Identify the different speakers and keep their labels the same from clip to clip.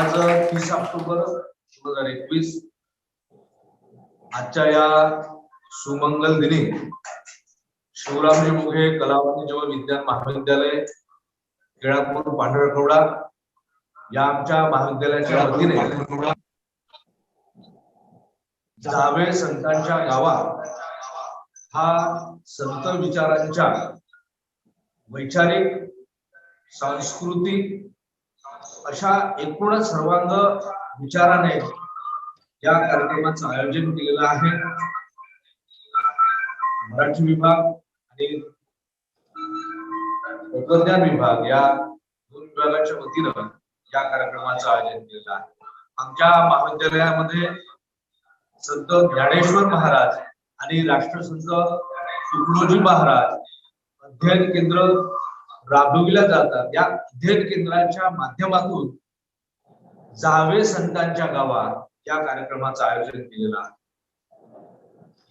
Speaker 1: आज 30 ऑक्टोबर 2021 आजच्या या सुमंगल दिनी शिवरामजी मोघे कला वाणिज्य व विज्ञान महाविद्यालय केळापूर पांढरकवडा या आमच्या महाविद्यालयाच्या वतीने जावे संतांच्या गावा हा संत विचारांच्या वैचारिक सांस्कृतिक अशा एकूणच सर्वांग विचाराने या कार्यक्रमाचं आयोजन केलेलं आहे। मराठी विभाग आणि तंत्रज्ञान विभाग या दोन विभागाच्या वतीनं या कार्यक्रमाचं आयोजन केलेलं आहे। आमच्या महाविद्यालयामध्ये संत ज्ञानेश्वर महाराज आणि राष्ट्रसंत तुकडोजी महाराज अध्ययन केंद्र राबविल्या जातात। या अध्ययन केंद्राच्या माध्यमातून जावे संतांच्या गावा या कार्यक्रमाचं आयोजन केलेलं आहे।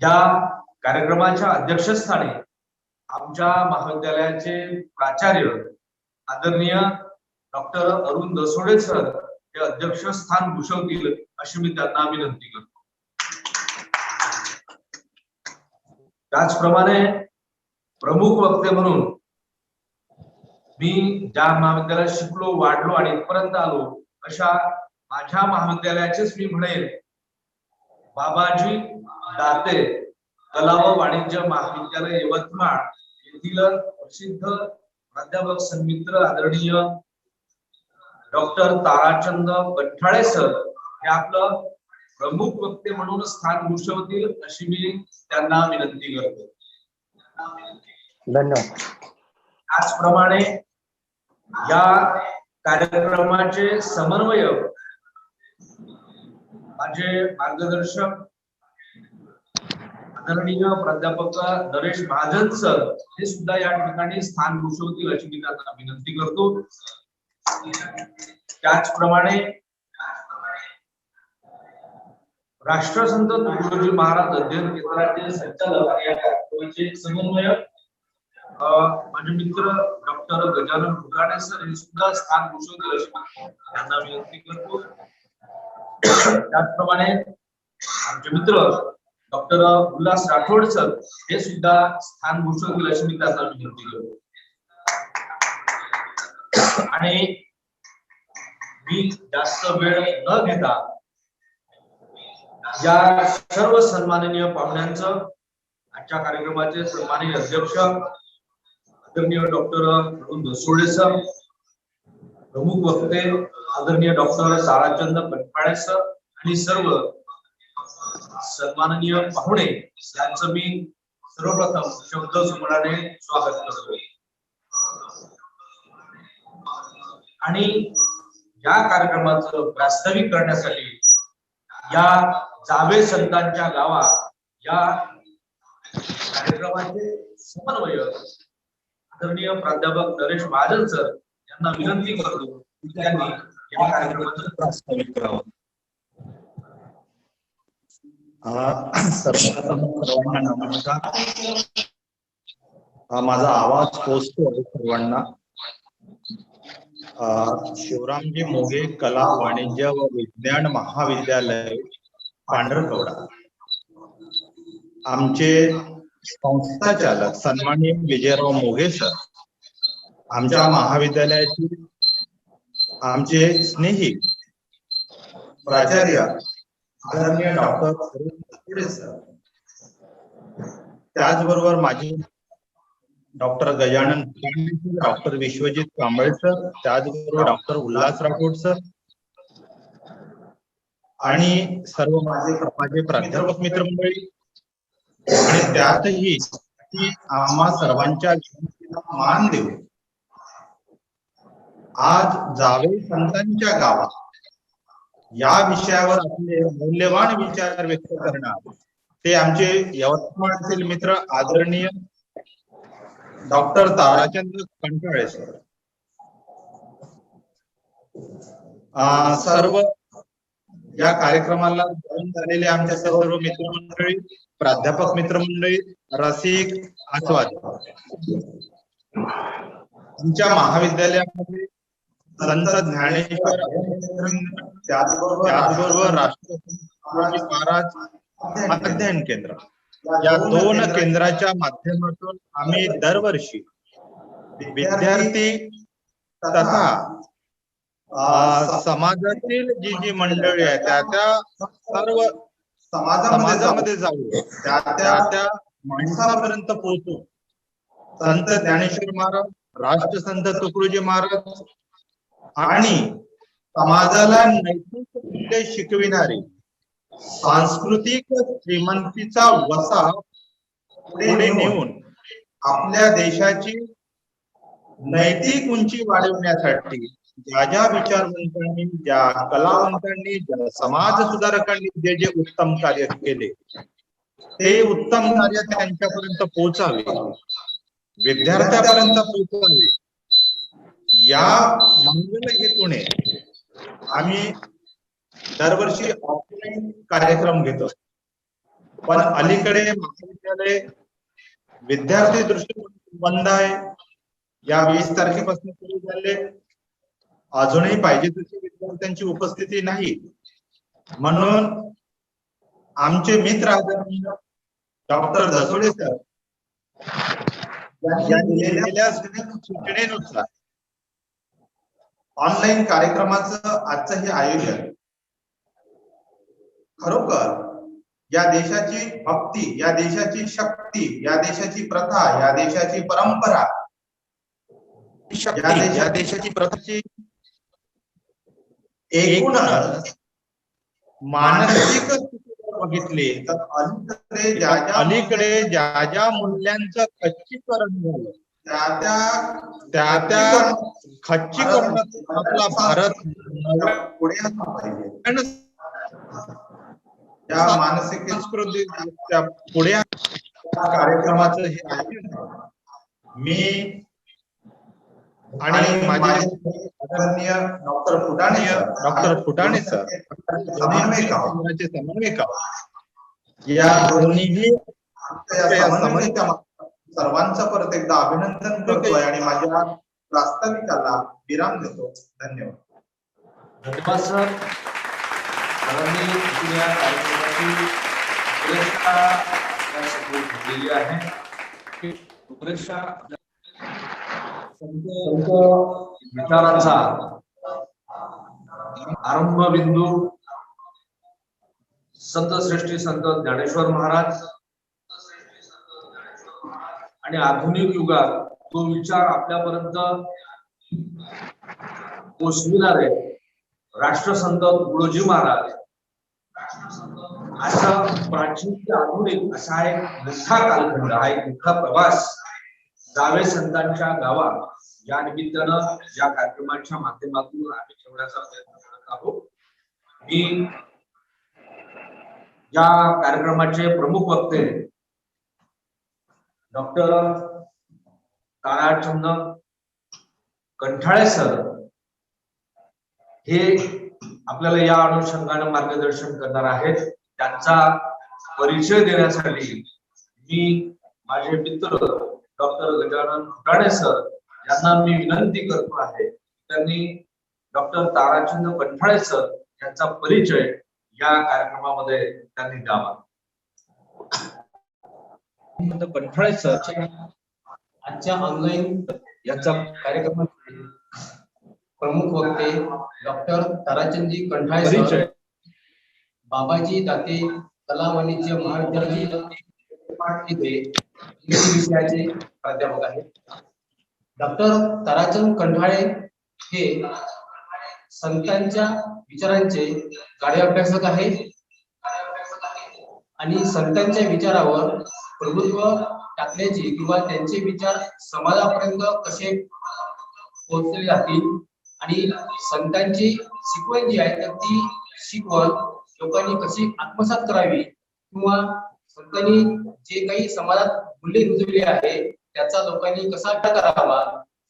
Speaker 1: या कार्यक्रमाच्या अध्यक्षस्थानी आमच्या महाविद्यालयाचे प्राचार्य आदरणीय डॉक्टर अरुण दसोडे सर हे अध्यक्षस्थान भूषवतील अशी मी त्यांना विनंती करतो। त्याचप्रमाणे प्रमुख वक्ते म्हणून मी ज्या महाविद्यालयात शिकलो वाढलो आणि इथपर्यंत आलो अशा माझ्या महाविद्यालयाचेच मी म्हणेल बाबाजी दाते कला व वाणिज्य महाविद्यालय यवतमाळ येथील प्रसिद्ध प्राध्यापक सन्मित्र आदरणीय डॉक्टर ताराचंद कठाळे सर हे आपलं प्रमुख वक्ते म्हणून स्थान भूषवतील अशी मी त्यांना विनंती करतो।
Speaker 2: धन्यवाद।
Speaker 1: त्याचप्रमाणे या कार्यक्रमाचे समन्वयक माझे मार्गदर्शक आदरणीय प्राध्यापक नरेश महाजन सर हे सुद्धा या ठिकाणी स्थान भूषवतील अशी मी त्यांना विनंती करतो। त्याचप्रमाणे राष्ट्रसंत तुकडोजी महाराज अध्ययन केंद्राचे संचालक या कार्यक्रमाचे समन्वयक माझे मित्र डॉक्टर गजानन फुकाणे सर हे सुद्धा स्थान भूषवतील अशी त्यांना विनंती करतो। त्याचप्रमाणे आमचे मित्र डॉक्टर उल्हास राठोड सर हे सुद्धा स्थान भूषवतील अशी मी त्यांना विनंती करतो। आणि मी जास्त वेळ न घेता या सर्व सन्माननीय पाहुण्यांचं आजच्या कार्यक्रमाचे सन्माननीय अध्यक्ष आदरणीय डॉक्टर अरुण दसोडे सर, प्रमुख वक्ते आदरणीय डॉक्टर ताराचंद कठाळे सर आणि सर्व सन्माननीय पाहुणे यांचं मी सर्वप्रथम शब्द सुमनाने स्वागत करतो। आणि या कार्यक्रमाचं प्रास्ताविक करण्यासाठी या जावे संतांच्या गावा या कार्यक्रमाचे समन्वयक आदरणीय प्राध्यापक नरेश महाजन सर यांना विनंती करतो की त्यांनी या कार्यक्रमाचं प्रास्ताविक करावं।
Speaker 2: सर्वांना नमस्कार। माझा आवाज पोहोचतो सर्वांना। शिवरामजी मोघे कला वाणिज्य व विज्ञान महाविद्यालय पांढरकवडा आमचे संस्था चालक सन्माननीय विजयराव मोघे सर, आमच्या महाविद्यालयाचे आमचे स्नेही प्राचार्य आदरणीय डॉक्टर अरुण दसोडे सर, त्याचबरोबर माझे doctor Gajanan Phukane, doctor Vishwajit Kamble sir, त्याचबरोबर डॉक्टर उल्हास राठोड सर आणि सर्व माझे प्राध्यापक मित्रमंडळी आणि त्यातही आम्हा सर्वांच्या मान देऊन आज जावे संतांच्या गावा या विषयावर आपले मौल्यवान विचार व्यक्त करणार ते आमचे यवतमाळचे मित्र आदरणीय डॉक्टर ताराचंद कठाळे सर। सर्व या कार्यक्रमाला जॉईन झालेले आमच्या सर्व मित्रमंडळी, प्राध्यापक मित्रमंडळी, रसिक, आस्वादक, आमच्या महाविद्यालयामध्ये संत ज्ञानेश्वर त्याचबरोबर राष्ट्रसंत महाराज अध्ययन केंद्र या 2 केंद्राच्या माध्यमातून आम्ही दरवर्षी विद्यार्थी तथा समाजातील जी मंडळी आहे त्या सर्व समाजामध्ये जाऊ त्या माणसापर्यंत पोहोचू. संत ज्ञानेश्वर महाराज, राष्ट्रसंत तुकडोजी महाराज आणि समाजाला नैतिक मूल्ये शिकविणारी सांस्कृतिक श्रीमंतीचा वसा पुढे नेऊन आपल्या देशाची नैतिक उंची वाढवण्यासाठी ज्या विचारवंतांनी, ज्या कलावंतांनी, ज्या समाज सुधारकांनी जे उत्तम कार्य केले ते उत्तम कार्य त्यांच्यापर्यंत पोहोचावे, विद्यार्थ्यापर्यंत पोहोचावे या मंगल हेतूने आम्ही दरवर्षी ऑफलाईन कार्यक्रम घेतो. पण अलीकडे महाविद्यालय विद्यार्थी दृष्टिकोन बंद आहे. या 20 तारखेपासून सुरू झाले. अजूनही पाहिजे तशी विद्यार्थ्यांची उपस्थिती नाही. म्हणून आमचे मित्र आदरणीय डॉक्टर दसोडे सर यांनी दिलेल्या सूचनेनुसार ऑनलाईन कार्यक्रमाचं आजचं हे आयोजन खरोखर या देशाची भक्ती, या देशाची शक्ती, या देशाची प्रथा, या देशाची परंपरा, या देशाची प्रथाची एकूणच मानसिक बघितले तर अलीकडे ज्या मूल्यांचं खच्चीकरण झालं त्या खच्चीकरणात आपला भारत पुढे आला पाहिजे. त्या मानसिक संस्कृती पुढे कार्यक्रमाचं हे आयोजन मी आणि माझे आदरणीय डॉक्टर फुटाणे सर समन्वयक या दोन्हीही सर्वांचं परत एकदा अभिनंदन करतोय आणि माझ्या प्रास्ताविकाला विराम देतो. धन्यवाद.
Speaker 1: धन्यवाद सर. सरांनी या कार्यक्रमाची दिली आहे. विचारांचा आरंभ बिंदू संत श्रेष्ठी संत ज्ञानेश्वर महाराज आणि आधुनिक युगात तो विचार आपल्यापर्यंत पोचविणारे राष्ट्रसंत तुकडोजी महाराज असा प्राचीन ते आधुनिक असा एक मोठा कालखंड, हा एक मोठा प्रवास गावे संतांच्या गावात या निमित्तानं या कार्यक्रमाच्या माध्यमातून आम्ही ठेवण्याचा प्रयत्न करत आहोत. मी या कार्यक्रमाचे प्रमुख वक्ते डॉक्टर ताराचंद कंठाळे सर हे आपल्याला या अनुषंगाने मार्गदर्शन करणार आहेत. त्यांचा परिचय देण्यासाठी मी माझे मित्र डॉक्टर गजानन फुटाणे सर यांना मी विनंती करतो आहे, त्यांनी डॉक्टर ताराचंद कंठाळे सर यांचा परिचय या कार्यक्रमामध्ये त्यांनी द्यावा. कंठाळे सर
Speaker 3: आजच्या ऑनलाईन
Speaker 1: यांचा
Speaker 3: कार्यक्रमात प्रमुख वक्ते डॉक्टर ताराचंदजी कंठाळे
Speaker 1: परिचय
Speaker 3: सर, बाबाजी दाते कला वाणिज्य महाविद्यालयाचे विषयाचे प्राध्यापक आहेत. डॉक्टर ताराचंद कंठाळे हे संतांच्या विचारांचे गाढे अभ्यासक आहेत आणि संतांच्या विचारावर प्रभुत्व टाकण्याची किंवा त्यांचे विचार समाजापर्यंत कसे पोहोचले जातील आणि संतांची शिकवण जी आहे तर ती शिकवण लोकांनी कशी आत्मसात करावी किंवा संतांनी जे काही समाजात मूल्य रुजवले आहे त्याचा लोकांनी कसा करावा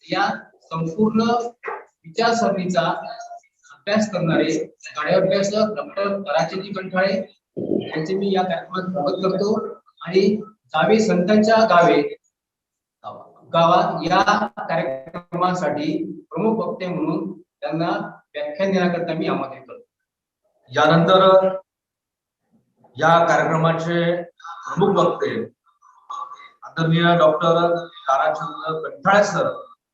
Speaker 3: या संपूर्ण विचारसरणीचा अभ्यास करणारे गाढे अभ्यासक डॉक्टर ताराचंदजी कंठाळे यांचे मी या कार्यक्रमात स्वागत करतो. आणि गावे संतांच्या गावा या कार्यक्रमासाठी प्रमुख वक्ते म्हणून त्यांना व्याख्यान देण्याकरता मी आमंत्रित करतो.
Speaker 1: यानंतर या कार्यक्रमाचे प्रमुख वक्ते आदरणीय डॉक्टर ताराचंद्र कंठाळे सर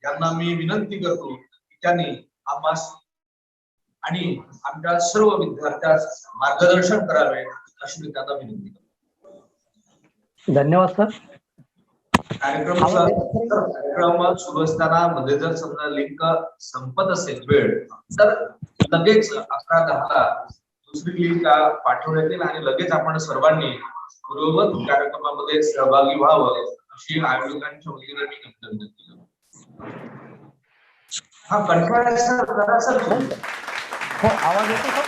Speaker 1: यांना मी विनंती करतो की त्यांनी आम्हास आणि आमच्या सर्व विद्यार्थ्यांस मार्गदर्शन करावे अशी मी त्यांना विनंती करतो.
Speaker 4: धन्यवाद सर.
Speaker 1: कार्यक्रम सुरू असताना मध्ये जर समजा लिंक संपत असेल वेळ तर लगेच 11:10 दुसरी लिंक पाठवण्यात येईल आणि लगेच आपण सर्वांनी पूर्ववत कार्यक्रमामध्ये सहभागी व्हावं अशी आयोजकांच्या वतीने मी विनंती केली. हा कंटाळा करा सर.
Speaker 4: हो, आवाज येतो सर?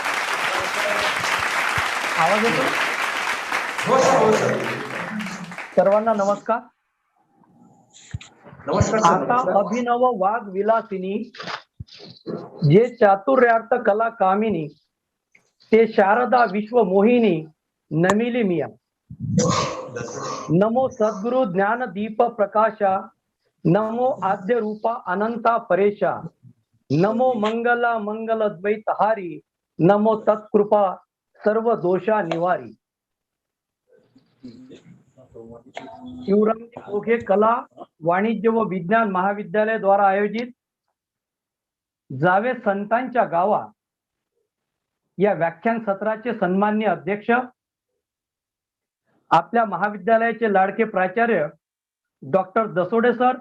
Speaker 4: आवाज येतो?
Speaker 1: हो सर, हो सर.
Speaker 4: सर्वांना नमस्कार.
Speaker 1: नमस्कार सर.
Speaker 4: आता
Speaker 1: नमस्कार.
Speaker 4: अभिनव वाघ विलासिनी जे चातुर्यार्थ कला कामिनी ते शारदा विश्व मोहिनी नमिली मिया. नमो सद्गुरु ज्ञान दीप प्रकाशा नमो आद्य रूपा अनंता परेशा नमो मंगला मंगल द्वैत हारी नमो तत्कृपा सर्व दोषा निवारी. शिवराम ओघे कला वाणिज्य व विज्ञान महाविद्यालय द्वारा आयोजित जावे संतांच्या गावा या व्याख्यान सत्राचे सन्माननीय अध्यक्ष, आपल्या महाविद्यालयाचे लाडके प्राचार्य डॉक्टर दसोडे सर,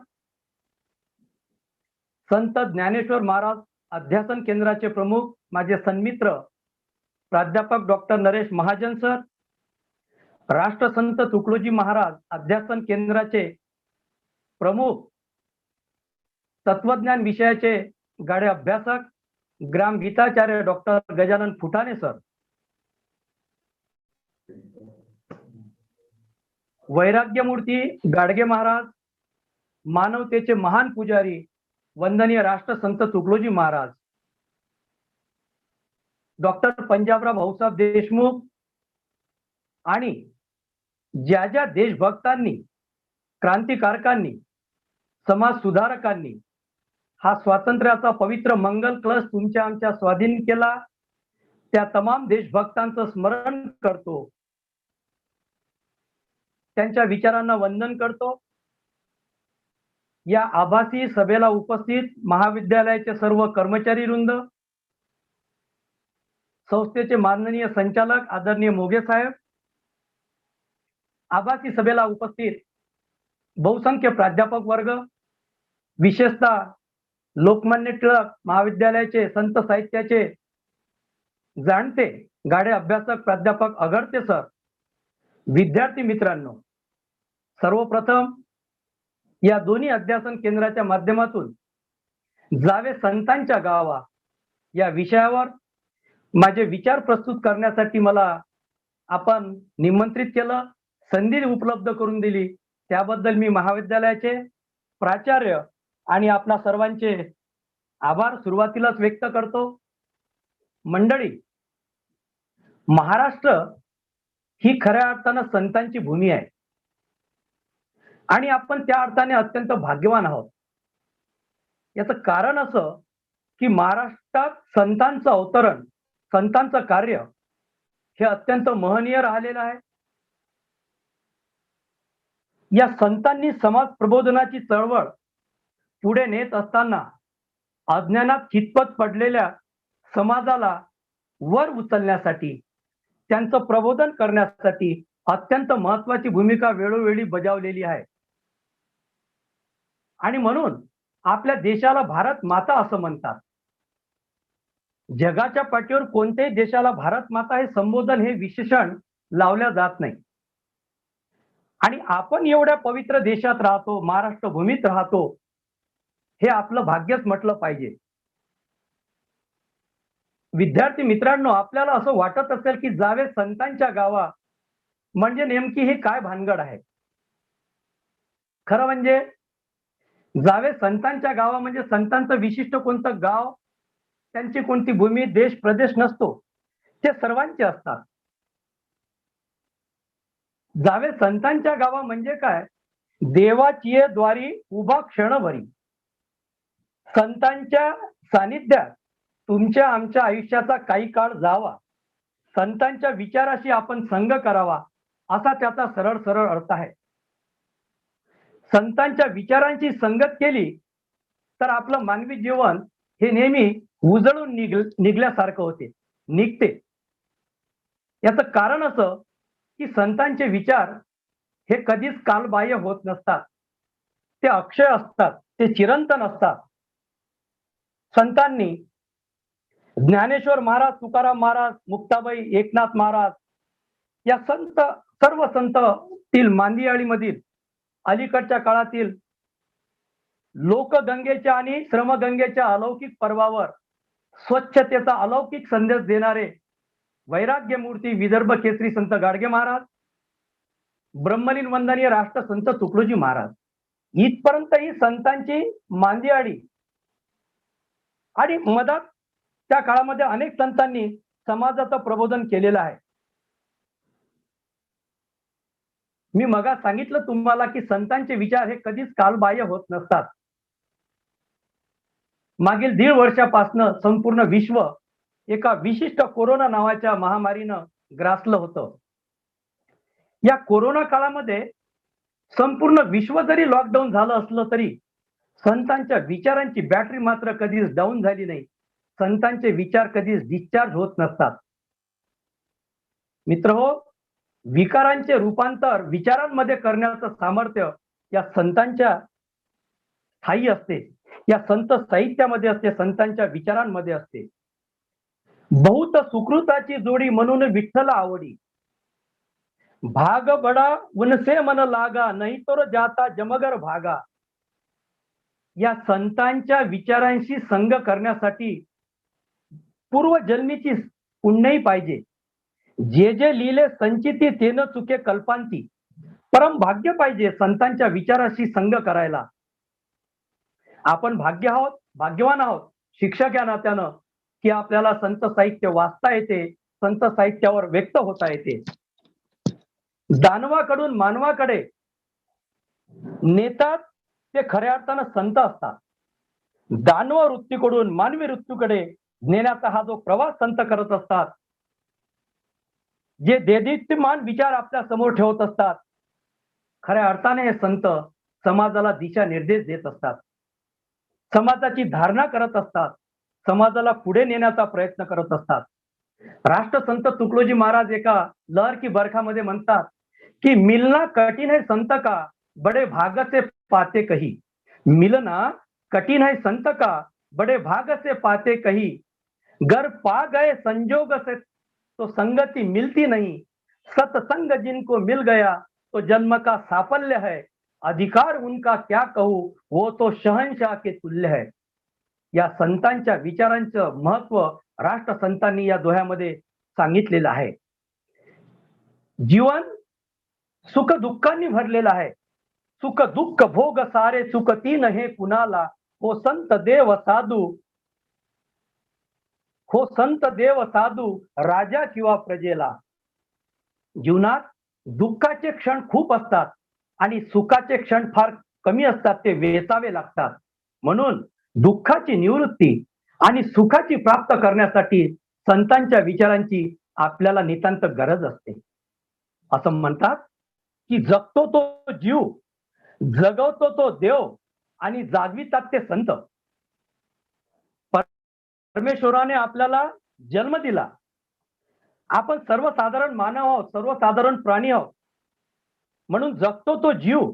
Speaker 4: संत ज्ञानेश्वर महाराज अध्यासन केंद्राचे प्रमुख माझे सन्मित्र प्राध्यापक डॉक्टर नरेश महाजन सर, राष्ट्रसंत तुकडोजी महाराज अध्यासन केंद्राचे प्रमुख तत्वज्ञान विषयाचे गाढे अभ्यासक ग्राम गीताचार्य डॉक्टर गजानन फुटाणे सर, वैराग्यमूर्ती गाडगे महाराज, मानवतेचे महान पुजारी वंदनीय राष्ट्रसंत तुकडोजी महाराज, डॉक्टर पंजाबराव भाऊसाहेब देशमुख आणि ज्या ज्या देशभक्तांनी, क्रांतिकारकांनी, समाज सुधारकांनी हा स्वातंत्र्याचा पवित्र मंगल कलश तुमच्या आमच्या स्वाधीन केला, त्या तमाम देशभक्तांचं स्मरण करतो, त्यांच्या विचारांना वंदन करतो. या आभासी सभेला उपस्थित महाविद्यालयाचे सर्व कर्मचारी वृंद, संस्थेचे माननीय संचालक आदरणीय मोघे साहेब, आभासी सभेला उपस्थित बहुसंख्य प्राध्यापक वर्ग, विशेषतः लोकमान्य टिळक महाविद्यालयाचे संत साहित्याचे जाणते गाढे अभ्यासक प्राध्यापक अगरते सर, विद्यार्थी मित्रांनो, सर्वप्रथम या दोन्ही अध्यासन केंद्राच्या माध्यमातून जावे संतांच्या गावा या विषयावर माझे विचार प्रस्तुत करण्यासाठी मला आपण निमंत्रित केलं, संधी उपलब्ध करून दिली, त्याबद्दल मी महाविद्यालयाचे प्राचार्य आणि आपल्या सर्वांचे आभार सुरुवातीलाच व्यक्त करतो. मंडळी, महाराष्ट्र ही खऱ्या अर्थानं संतांची भूमी आहे आणि आपण त्या अर्थाने अत्यंत भाग्यवान आहोत. याचं कारण असं की महाराष्ट्रात संतांचं अवतरण, संतांचं कार्य हे अत्यंत महनीय राहिलेलं आहे. या संतांनी समाज प्रबोधनाची चळवळ पुढे नेत असताना अज्ञानात खितपत पडलेल्या समाजाला वर उचलण्यासाठी, त्यांचं प्रबोधन करण्यासाठी अत्यंत महत्वाची भूमिका वेळोवेळी बजावलेली आहे. आणि म्हणून आपल्या देशाला भारत माता असं म्हणतात. जगाच्या पाठीवर कोणत्याही देशाला भारत माता हे संबोधन, हे विशेषण लावल्या जात नाही. आणि आपण एवढ्या पवित्र देशात राहतो, महाराष्ट्र भूमीत राहतो, हे आपलं भाग्यच म्हटलं पाहिजे. विद्यार्थी मित्रांनो, आपल्याला असं वाटत असेल की जावे संतांच्या गावा म्हणजे नेमकी हे काय भानगड आहे. खरं म्हणजे जावे संतांच्या गावा म्हणजे संतांचं विशिष्ट कोणतं गाव, त्यांची कोणती भूमी, देश, प्रदेश नसतो, ते सर्वांचे असतात. जावे संतांच्या गावा म्हणजे काय, देवाची द्वारी उभा क्षणभरी, संतांच्या सानिध्यात तुमच्या आमच्या आयुष्याचा काही काळ जावा, संतांच्या विचाराशी आपण संग करावा, असा त्याचा सरळ सरळ अर्थ आहे. संतांच्या विचारांची संगत केली तर आपलं मानवी जीवन हे नेहमी उजळून निघल्यासारखं होते, निघते. याचं कारण असं की संतांचे विचार हे कधीच कालबाह्य होत नसतात. ते अक्षय असतात, ते चिरंतन असतात. संतांनी ज्ञानेश्वर महाराज, तुकाराम महाराज, मुक्ताबाई, एकनाथ महाराज या सर्व संतील मांदियाळीमधील अलीकडच्या काळातील लोकगंगेच्या आणि श्रमगंगेच्या अलौकिक पर्वावर स्वच्छतेचा अलौकिक संदेश देणारे वैराग्य मूर्ती विदर्भ केसरी संत गाडगे महाराज, ब्रह्मलीन वंदनीय राष्ट्रसंत तुकडोजी महाराज, इथपर्यंत ही संतांची मांदियाळी. आणि मधात त्या काळामध्ये अनेक संतांनी समाजाचं प्रबोधन केलेलं आहे. मी मगा सांगितलं तुम्हाला की संतांचे विचार हे कधीच कालबाह्य होत नसतात. मागील 1.5 वर्षापासनं संपूर्ण विश्व एका विशिष्ट कोरोना नावाच्या महामारीनं ग्रासलं होतं. या कोरोना काळामध्ये संपूर्ण विश्व जरी लॉकडाऊन झालं असलं तरी संतांच्या विचारांची बॅटरी मात्र कधीच डाऊन झाली नाही. संतांचे विचार कधीच डिस्चार्ज होत नसतात. मित्रहो, विकारांचे रूपांतर विचारांमध्ये करण्याचं सामर्थ्य या संतांच्या स्थायी असते, या संत साहित्यामध्ये असते, संतांच्या विचारांमध्ये असते. बहुत सुकृताची जोडी म्हणून विठ्ठल आवडी, भाग बडा उनसे मन लागा, नाही तर जाता जमगर भागा. या संतांच्या विचारांशी संग करण्यासाठी पूर्वजन्मीची पुण्यही पाहिजे. जे जे लिहिले संचिती तेन चुके कल्पांती. परम भाग्य पाहिजे संतांच्या विचाराशी संग करायला. आपण भाग्यवान आहोत शिक्षक या नात्यानं की आपल्याला संत साहित्य वाचता येते, संत साहित्यावर व्यक्त होता येते. दानवाकडून मानवाकडे नेतात ते खऱ्या अर्थानं संत असतात. दानव वृत्तीकडून मानवी वृत्तीकडे नेण्याचा हा जो प्रवास संत करत असतात, जे देदीप्यमान विचार आपल्या समोर ठेवत असतात, खऱ्या अर्थाने हे संत समाजाला दिशा निर्देश देत असतात, समाजाची धारणा करत असतात, समाजाला पुढे नेण्याचा प्रयत्न करत असतात. राष्ट्रसंत तुकडोजी महाराज एका लहर की बरखामध्ये म्हणतात की मिलना कठीण है संत का, बड़े भाग से पाते कही. मिलना कठिन है संत का, बड़े भाग से पाते कही. घर पा गए संजोग से तो संगति मिलती नहीं. सत्संग जिनको मिल गया तो जन्म का साफल्य है. अधिकार उनका क्या कहूं, वो तो शहंशाह के तुल्य है. या संतांच्या विचारांचं महत्व राष्ट्रसंतांनी या दोह्यामध्ये सांगितलेलं आहे. जीवन सुख दुःखांनी भरलेलं आहे. सुख दुःख भोग सारे सुख तीन हे कुणाला. हो संत देव साधू, हो संत देव साधू, राजा किंवा प्रजेला. जीवनात दुःखाचे क्षण खूप असतात आणि सुखाचे क्षण फार कमी असतात, ते वेचावे लागतात. म्हणून दुःखाची निवृत्ती आणि सुखाची प्राप्त करण्यासाठी संतांच्या विचारांची आपल्याला नितांत गरज असते. असं म्हणतात की जगतो तो जीव, जगवतो तो देव आणि जागवितात ते संत. परमेश्वराने आपल्याला जन्म दिला. आपण सर्वसाधारण मानव आहोत, सर्वसाधारण प्राणी आहोत. म्हणून जगतो तो जीव,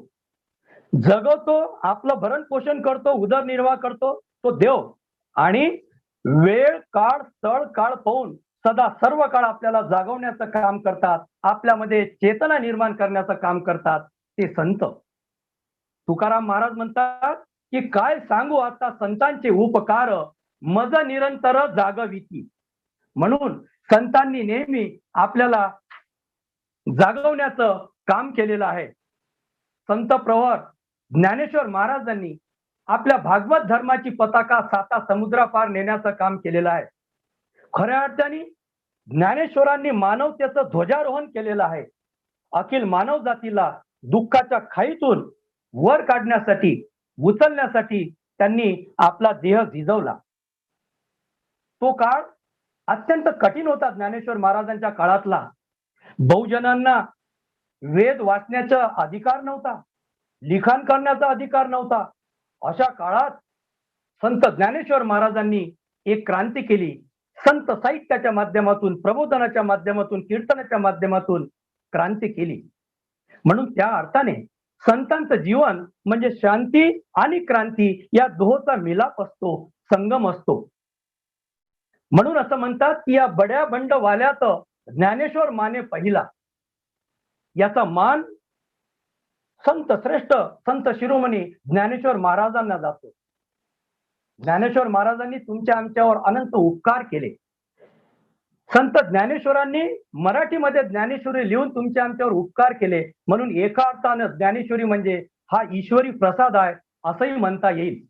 Speaker 4: जगवतो, आपलं भरण पोषण करतो, उदरनिर्वाह करतो तो देव. आणि वेळ काळ स्थळ काळ पाहून सदा सर्व काळ आपल्याला जागवण्याचं काम करतात, आपल्यामध्ये चेतना निर्माण करण्याचं काम करतात ते संत. तुकाराम महाराज म्हणतात की काय सांगू आता संतांचे उपकार, मज निरंतर जागविती. म्हणून संतांनी नेहमी आपल्याला जागवण्याचं काम केलेलं आहे. संत प्रवर ज्ञानेश्वर महाराजांनी आपल्या भागवत धर्माची पताका 7 समुद्रापार नेण्याचं काम केलेलं आहे. खऱ्या अर्थाने ज्ञानेश्वरांनी मानवतेचं ध्वजारोहण केलेलं आहे. अखिल मानव जातीला दुःखाच्या खाईतून वर काढण्यासाठी, उचलण्यासाठी त्यांनी आपला देह झिजवला. तो काळ अत्यंत कठीण होता ज्ञानेश्वर महाराजांच्या काळातला. बहुजनांना वेद वाचण्याचा अधिकार नव्हता, लिखाण करण्याचा अधिकार नव्हता. अशा काळात संत ज्ञानेश्वर महाराजांनी एक क्रांती केली. संत साहित्याच्या माध्यमातून, प्रबोधनाच्या माध्यमातून, कीर्तनाच्या माध्यमातून क्रांती केली. म्हणून त्या अर्थाने संतांचं जीवन म्हणजे शांती आणि क्रांती या दोहोचा मिलाप असतो, संगम असतो. म्हणून असं म्हणतात की या बड्या बंड वाल्यात ज्ञानेश्वर माने पहिला. याचा मान संत श्रेष्ठ, संत शिरोमणी ज्ञानेश्वर महाराजांना जातो. ज्ञानेश्वर महाराजांनी तुमच्या आमच्यावर अनंत उपकार केले. संत ज्ञानेश्वरांनी मराठीमध्ये ज्ञानेश्वरी लिहून तुमच्या आमच्यावर उपकार केले. म्हणून एका अर्थानं ज्ञानेश्वरी म्हणजे हा ईश्वरी प्रसाद आहे असंही म्हणता येईल.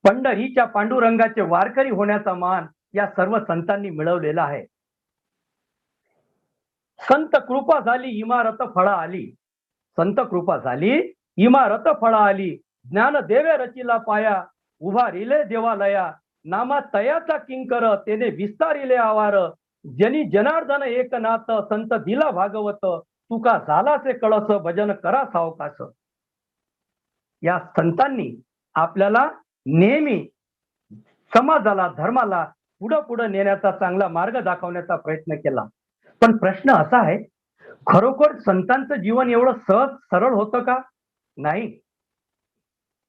Speaker 4: पंढरीच्या पांडुरंगाचे वारकरी होण्याचा मान या सर्व संतांनी मिळवलेला आहे. संत कृपा झाली इमारत फळा आली. संत कृपा झाली इमारत फळा आली. ज्ञान देवे रचिला पाया, उभा रिले देवालया. नामा तयाचा किंकर, तेने विस्तारिले आवार. जनी जनार्दन एकनाथ, संत दिला भागवत. तुका झालासे कळस, भजन करा सावकाश. या संतांनी आपल्याला नेहमी समाजाला, धर्माला पुढं पुढं नेण्याचा, चांगला मार्ग दाखवण्याचा प्रयत्न केला. पण प्रश्न असा आहे, खरोखर संतांचं जीवन एवढं सहज सरळ होतं का? नाही.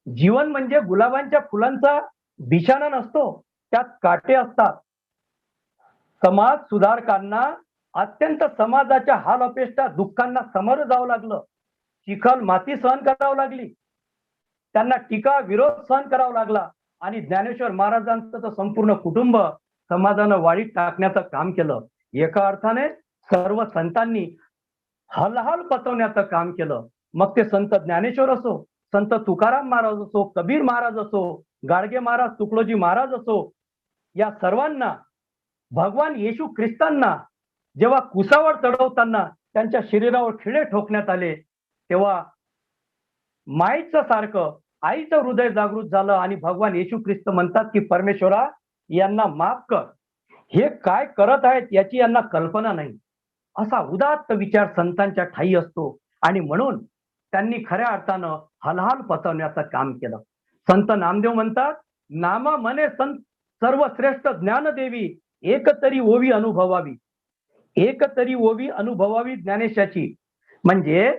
Speaker 4: जीवन म्हणजे गुलाबांच्या फुलांचा बिछाना नसतो, त्यात काटे असतात. समाज सुधारकांना अत्यंत समाजाच्या हाल अपेष्टा, दुःखांना सामोरं जावं लागलं. चिखल माती सहन करावं लागली, त्यांना टीका विरोध सहन करावा लागला. आणि ज्ञानेश्वर महाराजांचं तर संपूर्ण कुटुंब समाजानं वाळीत टाकण्याचं काम केलं. एका अर्थाने सर्व संतांनी हलहल पचवण्याचं काम केलं. मग ते संत ज्ञानेश्वर असो, संत तुकाराम महाराज असो, कबीर महाराज असो, गाडगे महाराज, तुकडोजी महाराज असो, या सर्वांना भगवान येशू ख्रिस्तांना जेव्हा कुसावर चढवताना त्यांच्या शरीरावर खिळे ठोकण्यात आले, तेव्हा माईचं सारखं आईचं हृदय जागृत झालं आणि भगवान येशू ख्रिस्त म्हणतात की परमेश्वरा यांना माफ कर, हे काय करत आहेत याची यांना कल्पना नाही. असा उदात्त विचार संतांच्या ठायी असतो आणि म्हणून त्यांनी खऱ्या अर्थानं हलहाल पचवण्याचं काम केलं. संत नामदेव म्हणतात, नामा मने संत सर्वश्रेष्ठ ज्ञानदेवी, एक तरी ओवी अनुभवावी. एक तरी ओवी अनुभवावी ज्ञानेशाची. म्हणजे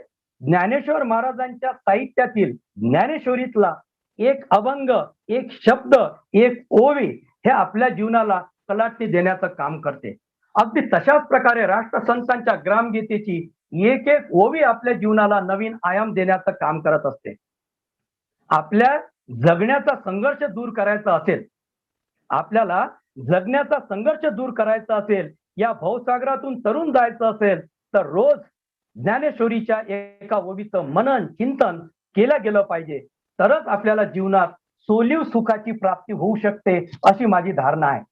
Speaker 4: ज्ञानेश्वर महाराजांच्या साहित्यातील ज्ञानेश्वरीतला एक अभंग, एक शब्द, एक ओवी हे आपल्या जीवनाला कलाटणी देण्याचं काम करते. अगदी तशाच प्रकारे राष्ट्रसंतांच्या ग्रामगीतेची एक एक ओवी आपल्या जीवनाला नवीन आयाम देण्याचं काम करत असते. आपल्या जगण्याचा संघर्ष दूर करायचा असेल, आपल्याला जगण्याचा संघर्ष दूर करायचा असेल, या भवसागरातून तरुण जायचं असेल, तर रोज ज्ञानेश्वरीच्या एका ओवीचं मनन चिंतन केलं गेलं पाहिजे. तरच आपल्याला जीवनात सोलीव सुखाची प्राप्ती होऊ शकते, अशी माझी धारणा आहे.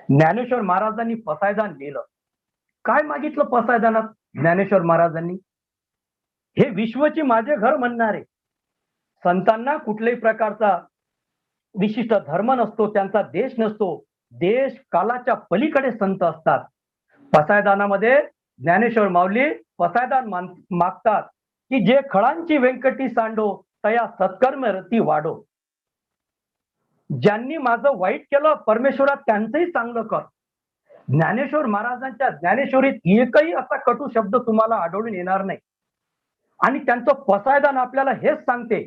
Speaker 4: ज्ञानेश्वर महाराजांनी पसायदान लिहिलं. काय मागितलं पसायदानात ज्ञानेश्वर महाराजांनी? हे विश्वची माझे घर म्हणणारे. संतांना कुठल्याही प्रकारचा विशिष्ट धर्म नसतो, त्यांचा देश नसतो. देश कालाच्या पलीकडे संत असतात. पसायदानामध्ये ज्ञानेश्वर माऊली पसायदान मागतात की जे खळांची व्यंकटी सांडो, तया सत्कर्म रती वाढो. ज्यांनी माझं वाईट केलं, परमेश्वरात त्यांचंही चांगलं कर. ज्ञानेश्वर महाराजांच्या ज्ञानेश्वरीत एकही असा कटू शब्द तुम्हाला आढळून येणार नाही. आणि त्यांचं पसायदान आपल्याला हेच सांगते.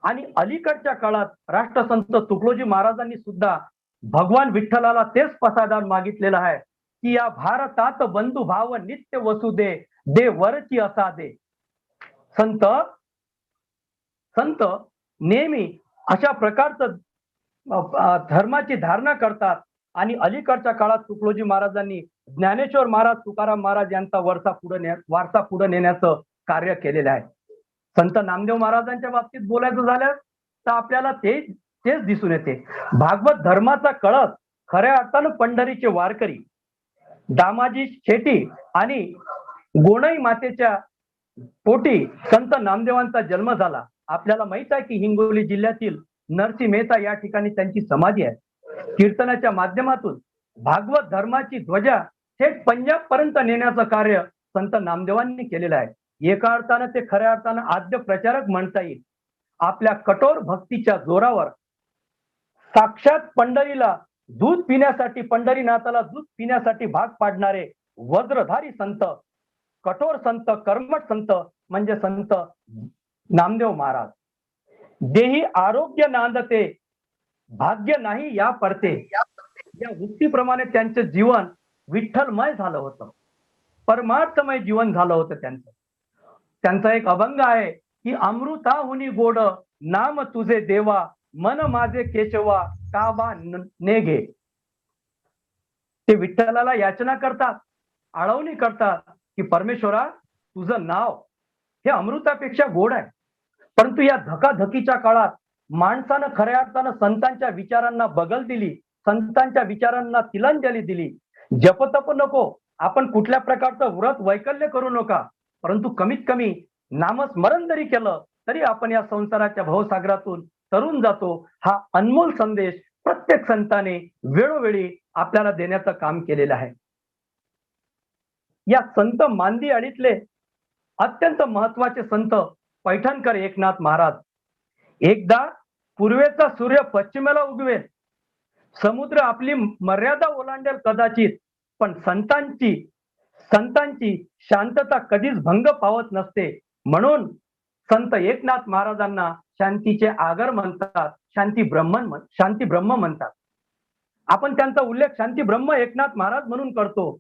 Speaker 4: आणि अलीकडच्या काळात राष्ट्रसंत तुकडोजी महाराजांनी सुद्धा भगवान विठ्ठलाला तेच पसायदान मागितलेलं आहे की या भारतात बंधू भाव नित्य वसू दे, दे वरची असा दे. संत संत नेहमी अशा प्रकारचं धर्माची धारणा करतात. आणि अलीकडच्या काळात तुकडोजी महाराजांनी ज्ञानेश्वर महाराज, तुकाराम महाराज यांचा वारसा पुढे नेण्याचं कार्य केलेलं आहे. संत नामदेव महाराजांच्या बाबतीत बोलायचं झालं तर आपल्याला तेच दिसून येते. भागवत धर्माचा कळस खऱ्या अर्थानं पंढरीचे वारकरी दामाजी शेटी आणि गोणई मातेच्या पोटी संत नामदेवांचा जन्म झाला. आपल्याला माहित आहे की हिंगोली जिल्ह्यातील नरसी मेहता या ठिकाणी त्यांची समाधी आहे. कीर्तनाच्या माध्यमातून भागवत धर्माची ध्वजा थेट पंजाब पर्यंत नेण्याचं कार्य संत नामदेवांनी केलेलं आहे. एका अर्थानं ते खऱ्या अर्थानं आद्य प्रचारक म्हणता येईल. आपल्या कठोर भक्तीच्या जोरावर साक्षात पंढरीला दूध पिण्यासाठी, पंढरीनाथाला दूध पिण्यासाठी भाग पाडणारे वज्रधारी संत, कठोर संत, कर्मठ संत म्हणजे संत नामदेव महाराज. देही आरोग्य नांदते भाग्य नाही या परते, या उक्तीप्रमाणे त्यांचं जीवन विठ्ठलमय झालं होतं, परमार्थमय जीवन झालं होतं त्यांचं. त्यांचा एक अभंग आहे की अमृताहुनी गोड नाम तुझे देवा, मन माझे केशवा काबा नेगे. ते विठ्ठलाला याचना करतात, आळवणी करतात की परमेश्वरा तुझं नाव हे अमृतापेक्षा गोड आहे. परंतु या धकाधकीच्या काळात माणसानं खऱ्या अर्थानं संतांच्या विचारांना बगल दिली, संतांच्या विचारांना तिलांजली दिली. जपतप नको, आपण कुठल्या प्रकारचं व्रत वैकल्य करू नका, परंतु कमीत कमी नामस्मरण जरी केलं तरी आपण या संसाराच्या भवसागरातून तरुण जातो. हा अनमोल संदेश प्रत्येक संताने वेळोवेळी आपल्याला देण्याचं काम केलेलं आहे. या संत मांदी अडीतले अत्यंत महत्वाचे संत पैठणकर एकनाथ महाराज. एकदा पूर्वेचा सूर्य पश्चिमेला उगवेल, समुद्र आपली मर्यादा ओलांडेल कदाचित, पण संतांची शांतता कधीच भंग पावत नसते. म्हणून संत एकनाथ महाराजांना शांतीचे आगर म्हणतात, शांती ब्रह्म म्हणतात. आपण त्यांचा उल्लेख शांती ब्रह्म एकनाथ महाराज म्हणून करतो.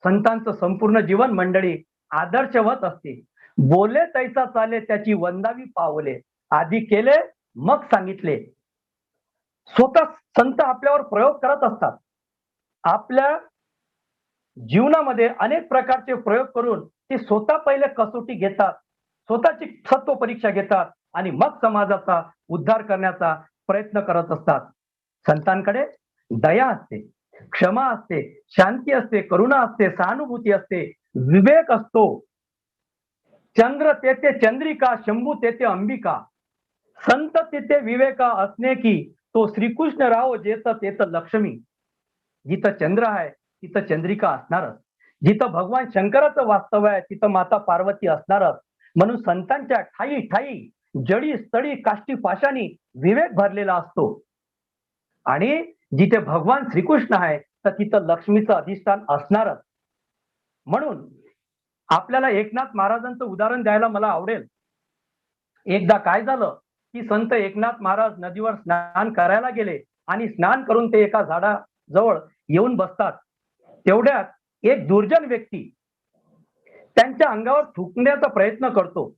Speaker 4: संतांचं संपूर्ण जीवन मंडळी आदर्शवत असते. बोले तैसा चाले त्याची वंदावी पावले, आधी केले मग सांगितले. स्वतः संत आपल्यावर प्रयोग करत असतात. आपल्या जीवनामध्ये अनेक प्रकारचे प्रयोग करून ते स्वतः पहिले कसोटी घेतात, स्वतःची सत्व परीक्षा घेतात आणि मग समाजाचा उद्धार करण्याचा प्रयत्न करत असतात. संतांकडे दया असते, क्षमा असते, शांती असते, करुणा असते, सहानुभूती असते, विवेक असतो. चंद्र तेथे चंद्रिका, शंभू तेथे अंबिका, संत तिथे विवेका असणे की, तो श्रीकृष्ण राव जेत तेथ लक्ष्मी. जिथं चंद्र आहे तिथं चंद्रिका असणारच, जिथं भगवान शंकराचं वास्तव आहे तिथं माता पार्वती असणारच. म्हणून संतांच्या ठाई ठाई जडी स्थळी काष्टी पाशानी विवेक भरलेला असतो. आणि जिथे भगवान श्रीकृष्ण आहे तर तिथं लक्ष्मीचं अधिष्ठान असणारच. म्हणून आपल्याला एकनाथ महाराजांचं उदाहरण द्यायला मला आवडेल. एकदा काय झालं की संत एकनाथ महाराज नदीवर स्नान करायला गेले आणि स्नान करून ते एका झाडाजवळ येऊन बसतात. तेवढ्यात एक दुर्जन व्यक्ती त्यांच्या अंगावर थुंकण्याचा प्रयत्न करतो.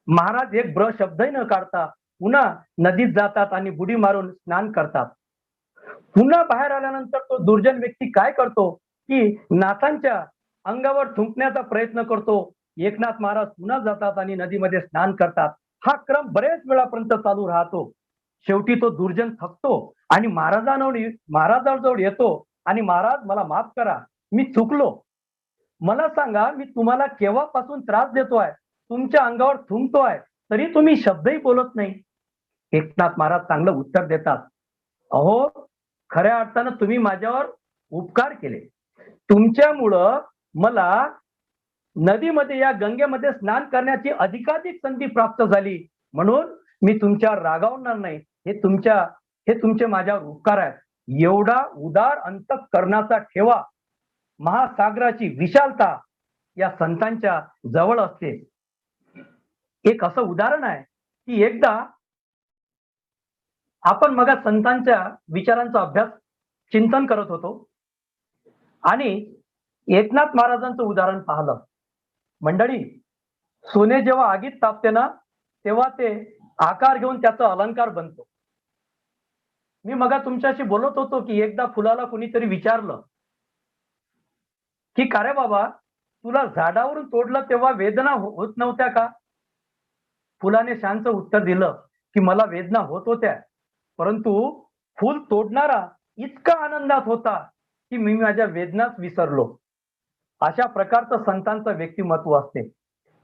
Speaker 4: महाराज एक ब्र शब्दही न काढता पुन्हा नदीत जातात आणि बुडी मारून स्नान करतात. पुन्हा बाहेर आल्यानंतर तो दुर्जन व्यक्ती काय करतो की नाथांच्या अंगावर थुंकण्याचा प्रयत्न करतो. एकनाथ महाराज पुन्हा जातात आणि नदीमध्ये स्नान करतात. हा क्रम बरेच वेळापर्यंत चालू राहतो. शेवटी तो दुर्जन थकतो आणि महाराजांजवळ येतो आणि महाराज मला माफ करा, मी चुकलो. मला सांगा मी तुम्हाला केव्हापासून त्रास देतोय, तुमच्या अंगावर थुंकतोय, तरी तुम्ही शब्दही बोलत नाही. एकनाथ महाराज चांगलं उत्तर देतात, अहो खऱ्या अर्थानं तुम्ही माझ्यावर उपकार केले. तुमच्यामुळं मला नदीमध्ये या गंगेमध्ये स्नान करण्याची अधिकाधिक संधी प्राप्त झाली, म्हणून मी तुमच्यावर रागावणार नाही. हे तुमचे माझ्यावर उपकार आहेत. एवढा उदार अंतःकरणाचा ठेवा, महासागराची विशालता या संतांच्या जवळ असते. एक असं उदाहरण आहे की एकदा आपण मग संतांच्या विचारांचा अभ्यास चिंतन करत होतो आणि एकनाथ महाराजांचं उदाहरण पाहिलं. मंडळी, सोने जेव्हा आगीत तापते ना तेव्हा ते आकार घेऊन त्याचा अलंकार बनतो. मी मग तुमच्याशी बोलत होतो की एकदा फुलाला कुणीतरी विचारलं की का रे बाबा, तुला झाडावरून तोडलं तेव्हा वेदना होत नव्हत्या का? फुलाने शांत उत्तर दिलं की मला वेदना होत होत्या, परंतु फुल तोडणारा इतका आनंदात होता की मी माझ्या वेदनाच विसरलो. अशा प्रकारचं संतांचं व्यक्तिमत्व असते.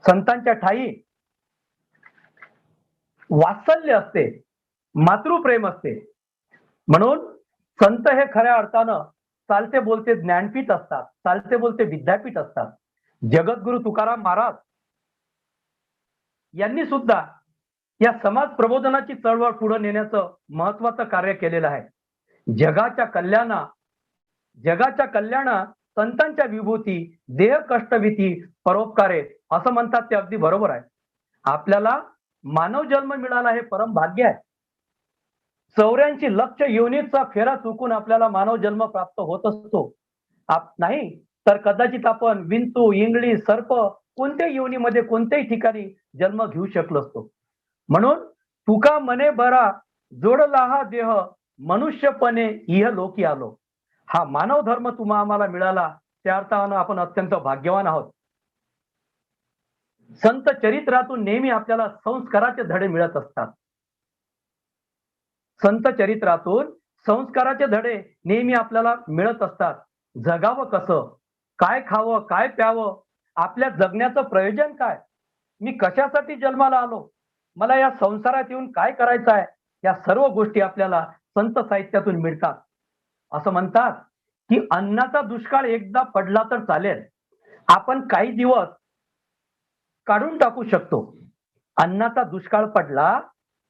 Speaker 4: संतांच्या ठाई वात्सल्य असते, मातृप्रेम असते. म्हणून संत हे खऱ्या अर्थानं चालते बोलते ज्ञानपीठ असतात, चालते बोलते विद्यापीठ असतात. जगद्गुरु तुकाराम महाराज यांनी सुद्धा या समाज प्रबोधनाची चळवळ पुढे नेण्याचं महत्वाचं कार्य केलेलं आहे. जगाच्या कल्याणा संतांच्या विभूती, देह कष्टभीती, परोपकारे असं म्हणतात ते अगदी बरोबर आहे. आपल्याला मानव जन्म मिळाला हे परम भाग्य आहे. 84 लक्ष योनीचा फेरा चुकून आपल्याला मानव जन्म प्राप्त होत असतो. नाही तर कदाचित आपण विंचू, इंगळी, सर्प कोणत्या योनीमध्ये कोणत्याही ठिकाणी जन्म घेऊ शकलो असतो. म्हणून तुका मने बरा जोडला हा देह, मनुष्यपणे इह लोकी आलो. हा मानव धर्म तुम्हा आम्हाला मिळाला, त्या अर्थानं आपण अत्यंत भाग्यवान आहोत. संत चरित्रातून नेहमी आपल्याला संस्काराचे धडे मिळत असतात. संत चरित्रातून संस्काराचे धडे नेहमी आपल्याला मिळत असतात. जगावं कसं, काय खावं, काय प्यावं, आपल्या जगण्याचं प्रयोजन काय, मी कशासाठी जन्माला आलो, मला या संसारात येऊन काय करायचं आहे, या सर्व गोष्टी आपल्याला संत साहित्यातून मिळतात. असं म्हणतात की अन्नाचा दुष्काळ एकदा पडला तर चालेल, आपण काही दिवस काढून टाकू शकतो. अन्नाचा दुष्काळ पडला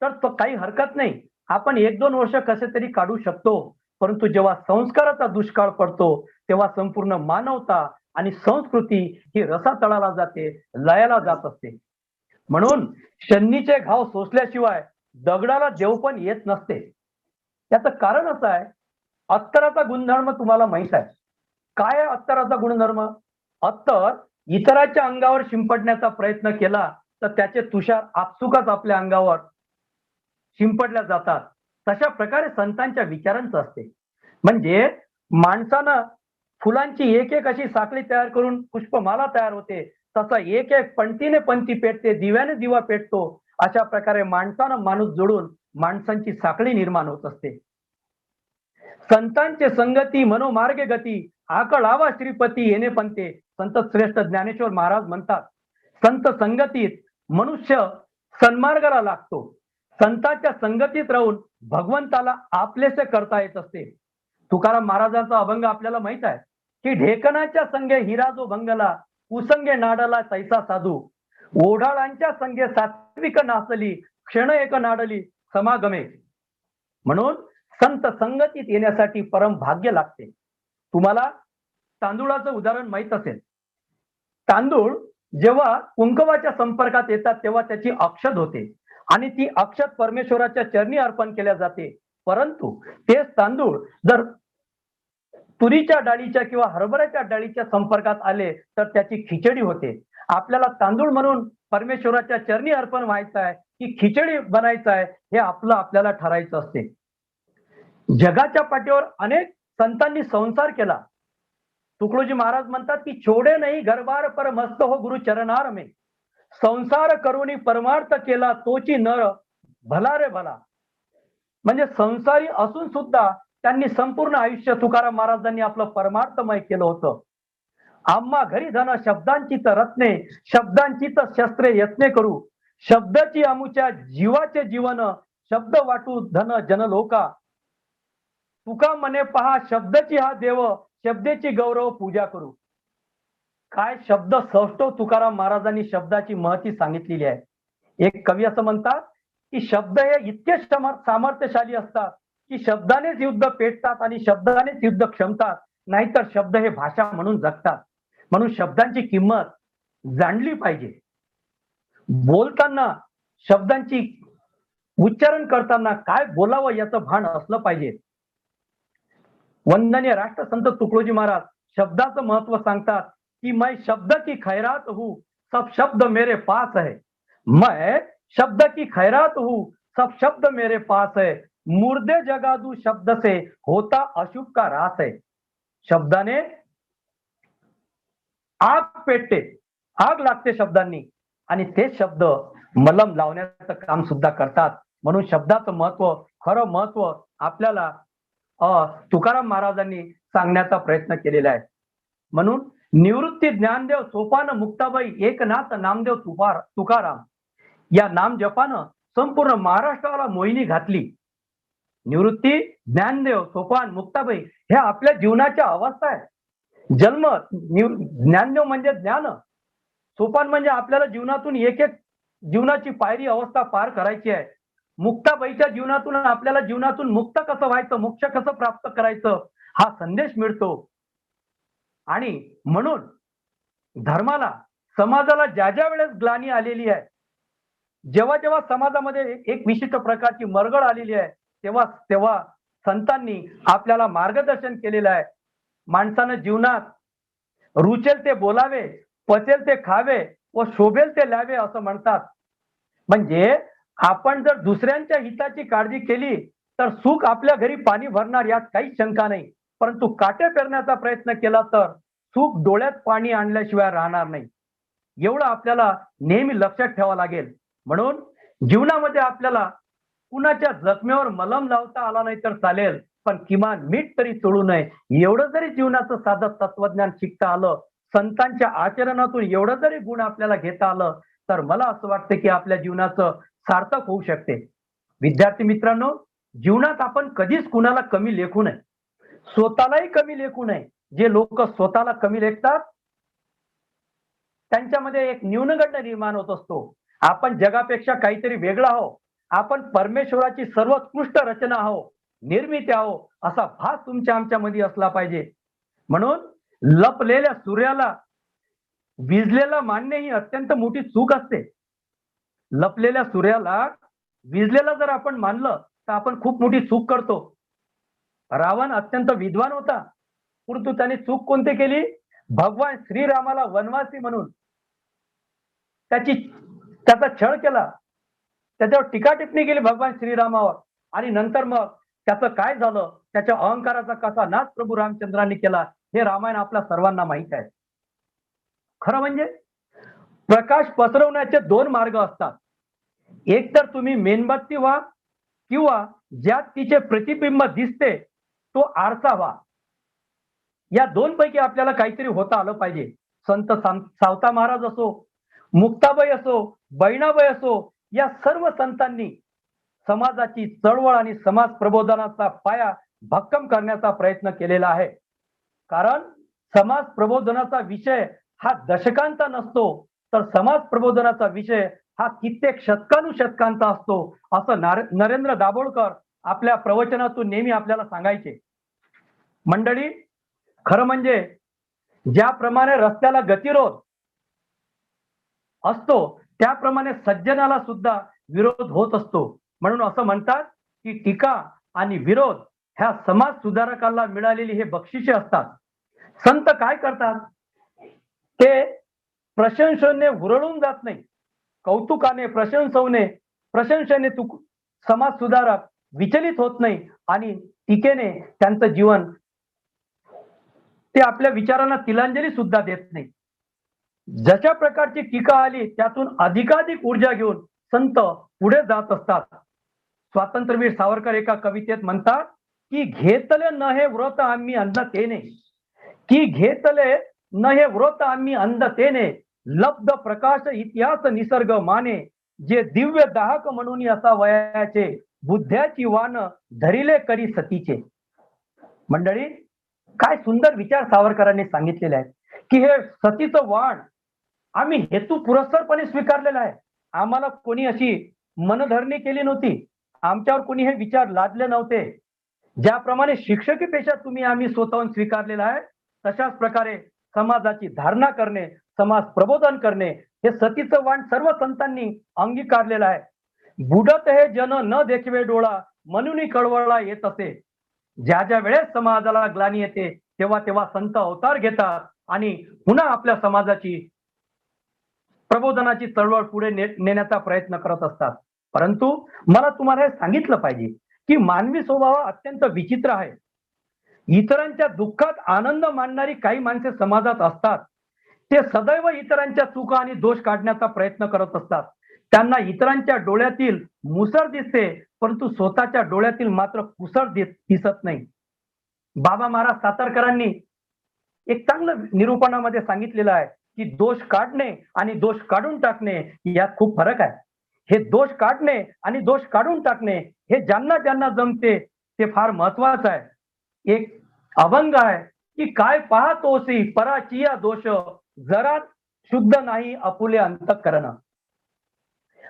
Speaker 4: तर तो काही हरकत नाही, आपण 1-2 वर्ष कसे तरी काढू शकतो. परंतु जेव्हा संस्काराचा दुष्काळ पडतो तेव्हा संपूर्ण मानवता आणि संस्कृती ही रसातळाला जाते, लयाला जात असते. म्हणून शनीचे घाव सोसल्याशिवाय दगडाला देव पण येत नसते. याचं कारण असं आहे, अत्तराचा गुणधर्म तुम्हाला माहित आहे. काय आहे अत्तराचा गुणधर्म? अत्तर इतराच्या अंगावर शिंपडण्याचा प्रयत्न केला तर त्याचे तुषार आपसुकच आपल्या अंगावर शिंपडल्या जातात. तशा प्रकारे संतांच्या विचारांचं असते. म्हणजे माणसानं फुलांची एक एक अशी साखळी तयार करून पुष्पमाला तयार होते, तसा एक एक पंक्तीने पंक्ती पेटते, दिव्याने दिवा पेटतो. अशा प्रकारे माणसानं माणूस जोडून माणसांची साखळी निर्माण होत असते. संतांचे संगती मनोमार्गे गती, आकळावा श्रीपती येणे पंते. संत श्रेष्ठ ज्ञानेश्वर महाराज म्हणतात, संत संगतीत मनुष्य सन्मार्गाला लागतो. संतांच्या संगतीत राहून भगवंताला आपलेसे करता येत असते. तुकाराम महाराजांचा अभंग आपल्याला माहित आहे की ढेकणाच्या संगे हिरा जो भंगला, कुसंगे नाडला तैसा साधू. ओढाळांच्या संगे सात्विक नाचली, क्षण एक नाडली समागमे. म्हणून संत संगतीत येण्यासाठी परम भाग्य लागते. तुम्हाला तांदूळाचं उदाहरण माहित असेल. तांदूळ जेव्हा कुंकवाच्या संपर्कात येतात तेव्हा त्याची अक्षत होते आणि ती अक्षत परमेश्वराच्या चरणी अर्पण केल्या जाते. परंतु तेच तांदूळ जर तुरीच्या डाळीच्या किंवा हरभऱ्याच्या डाळीच्या संपर्कात आले तर त्याची खिचडी होते. आपल्याला तांदूळ म्हणून परमेश्वराच्या चरणी अर्पण व्हायचं आहे की खिचडी बनायचं आहे हे आपल्याला ठरायचं असते. जगाच्या पाठीवर अनेक संतांनी संसार केला. तुकडोजी महाराज म्हणतात की छोडे नाही घरबार पर मस्त हो गुरु चरणार में. संसार करुणी परमार्थ केला तोची नर भला रे भला. म्हणजे संसारी असून सुद्धा त्यांनी संपूर्ण आयुष्य तुकाराम महाराजांनी आपलं परमार्थमय केलं होतं. आम्हा घरी धन शब्दांचीच रत्ने, शब्दांचीच शस्त्रे यत्ने करू. शब्दाची आमुच्या जीवाचे जीवन, शब्द वाटू धन जनलोका. तुका मने पहा शब्दाची हा देव, शब्देची गौरव पूजा करू. काय शब्द सौष्ठव तुकाराम महाराजांनी शब्दाची महती सांगितलेली आहे. एक कवी असं म्हणतात की शब्द हे इतके सामर्थ्यशाली असतात की शब्दानेच युद्ध पेटतात आणि शब्दानेच युद्ध क्षमतात, नाहीतर शब्द हे भाषा म्हणून जगतात. म्हणून शब्दांची किंमत जाणली पाहिजे. बोलताना शब्दांची उच्चारण करताना काय बोलावं याचं भान असलं पाहिजे. वंदनीय राष्ट्रसंत तुकडोजी महाराज शब्दाचं महत्व सांगतात कि मैं शब्द की खैरात हूँ, सब शब्द मेरे पास है. मैं शब्द की खैरात हूँ, सब शब्द मेरे पास है. मुर्दे जगा दूं शब्द से, होता अशुभ का रास है. शब्दाने आग पेटते, आग लागते शब्दांनी, आणि ते शब्द मलम लावण्याचं काम सुद्धा करतात. म्हणून शब्दाचं महत्व, खरं महत्व आपल्याला तुकाराम महाराजांनी सांगण्याचा प्रयत्न केलेला आहे. म्हणून निवृत्ती ज्ञानदेव सोपान मुक्ताबाई एकनाथ नामदेव तुकाराम या नाम जपानं संपूर्ण महाराष्ट्राला मोहिनी घातली. निवृत्ती, ज्ञानदेव, सोपान, मुक्ताबाई हे आपल्या जीवनाच्या अवस्था आहेत. जन्म, ज्ञानदेव म्हणजे ज्ञान, सोपान म्हणजे आपल्याला जीवनातून एक एक जीवनाची पायरी अवस्था पार करायची आहे. मुक्ताबाईच्या जीवनातून आपल्याला जीवनातून मुक्त कसं व्हायचं, मोक्ष कसं प्राप्त करायचं हा संदेश मिळतो. आणि म्हणून धर्माला, समाजाला ज्या ज्या वेळेस ग्लानी आलेली आहे, जेव्हा जेव्हा समाजामध्ये एक विशिष्ट प्रकारची मरगळ आलेली आहे, तेव्हा तेव्हा संतांनी आपल्याला मार्गदर्शन केलेलं आहे. माणसानं जीवनात रुचेल ते बोलावे, पचेल ते खावे व शोभेल ते लावे असं म्हणतात. म्हणजे आपण जर दुसऱ्यांच्या हिताची काळजी केली तर सुख आपल्या घरी पाणी भरणार यात काही शंका नाही. परंतु काटे पेरण्याचा प्रयत्न केला तर सुख डोळ्यात पाणी आणल्याशिवाय राहणार नाही. एवढं आपल्याला नेहमी लक्षात ठेवावं लागेल. म्हणून जीवनामध्ये आपल्याला कुणाच्या जखमेवर मलम लावता आला नाही तर चालेल, पण किमान मीठ तरी चोळू नये. एवढं जरी जीवनाचं साधं तत्वज्ञान शिकता आलं, संतांच्या आचरणातून एवढं जरी गुण आपल्याला घेता आलं, तर मला असं वाटतं की आपल्या जीवनाचं सार्थक होऊ शकते. विद्यार्थी मित्रांनो, जीवनात आपण कधीच कुणाला कमी लेखू नये, स्वतःलाही कमी लेखू नये. जे लोक स्वतःला कमी लेखतात त्यांच्यामध्ये एक न्यूनगंड निर्माण होत असतो. आपण जगापेक्षा काहीतरी वेगळं आहो, आपण परमेश्वराची सर्वोत्कृष्ट रचना आहो, निर्मिती आहो असा भास तुमच्या आमच्यामध्ये असला पाहिजे. म्हणून लपलेल्या सूर्याला विजलेला मानणे ही अत्यंत मोठी चूक असते. लपलेल्या सूर्याला विजलेला जर आपण मानलं तर आपण खूप मोठी चूक करतो. रावण अत्यंत विद्वान होता, परंतु त्याने चूक कोणती केली? भगवान श्रीरामाला वनवासी म्हणून त्याचा छळ केला, त्याच्यावर टीका टिप्पणी केली भगवान श्रीरामावर. आणि नंतर मग त्याचं काय झालं, त्याच्या अहंकाराचा कसा नाश प्रभू रामचंद्रांनी केला हे रामायण आपल्या सर्वांना माहित आहे. खरं म्हणजे प्रकाश पसरवण्याचे दोन मार्ग असतात. एक तर तुम्ही मेणबत्ती व्हा किंवा ज्यात तिचे प्रतिबिंब दिसते तो आरसा व्हा. या दोन पैकी आपल्याला काहीतरी होता आलं पाहिजे. संत सावता महाराज असो, मुक्ताबाई असो, बहिणाबाई असो, या सर्व संतांनी समाजाची चळवळ आणि समाज प्रबोधनाचा पाया भक्कम करण्याचा प्रयत्न केलेला आहे. कारण समाज प्रबोधनाचा विषय हा दशकांचा नसतो, तर समाज प्रबोधनाचा विषय हा कित्येक शतकानुशतकांचा असतो, असं नरेंद्र दाभोळकर आपल्या प्रवचनातून नेहमी आपल्याला सांगायचे. मंडळी, खरं म्हणजे ज्याप्रमाणे रस्त्याला गतिरोध असतो त्याप्रमाणे सज्जनाला सुद्धा विरोध होत असतो. म्हणून असं म्हणतात की टीका आणि विरोध ह्या समाज सुधारकाला मिळालेली हे बक्षिसे असतात. संत काय करतात? ते प्रशंसेने हुरळून जात नाही, कौतुकाने, प्रशंसेने समाज सुधारक विचलित होत नाही आणि टीकेने त्यांचं जीवन ते आपल्या विचारांना तिलांजली सुद्धा देत नाही. जशा प्रकारची टीका आली त्यातून अधिकाधिक ऊर्जा घेऊन संत पुढे जात असतात. स्वातंत्र्यवीर सावरकर एका कवितेत म्हणतात की घेतले न हे व्रत आम्ही अंधतेने, की घेतले न हे व्रत आम्ही अंधतेने, लब्ध प्रकाश इतिहास निसर्ग माने, जे दिव्य दाहक म्हणून असा वयाचे, बुद्ध्याची वान धरिले करी सतीचे. मंडळी, काय सुंदर विचार सावरकरांनी सांगितलेले आहेत की हे सतीचं वाण आम्ही हेतू पुरस्सरपणे स्वीकारलेला आहे. आम्हाला कोणी अशी मनधरणी केली नव्हती, आमच्यावर कोणी हे विचार लादले नव्हते. ज्याप्रमाणे शिक्षकी पेशा तुम्ही आम्ही स्वतःहून स्वीकारलेला आहे, तशाच प्रकारे समाजाची धारणा करणे, समाज प्रबोधन करणे हे सतीचं वाण सर्व संतांनी अंगीकारलेलं आहे. बुडत हे जन न देखवे डोळा, म्हणून कळवळा येत असे. ज्या ज्या वेळेस समाजाला ग्लानी येते तेव्हा तेव्हा संत अवतार घेतात आणि पुन्हा आपल्या समाजाची प्रबोधनाची चळवळ पुढे नेण्याचा प्रयत्न करत असतात. परंतु मला तुम्हाला हे सांगितलं पाहिजे की मानवी स्वभाव अत्यंत विचित्र आहे. इतरांच्या दुःखात आनंद मानणारी काही माणसे समाजात असतात. ते सदैव इतरांच्या चुका आणि दोष काढण्याचा प्रयत्न करत असतात. त्यांना इतरांच्या डोळ्यातील मुसळ दिसते, परंतु स्वतःच्या डोळ्यातील मात्र कुसळ दिसत नाही. बाबा महाराज सातारकरांनी एक चांगलं निरूपणामध्ये सांगितलेलं आहे की दोष काढणे आणि दोष काढून टाकणे यात खूप फरक आहे. हे दोष काढणे आणि दोष काढून टाकणे हे ज्यांना ज्यांना जमते ते फार महत्वाचं आहे. एक अभंग आहे की काय पाहतोसी पराचिया दोष, जरा शुद्ध नाही आपुले अंतःकरण.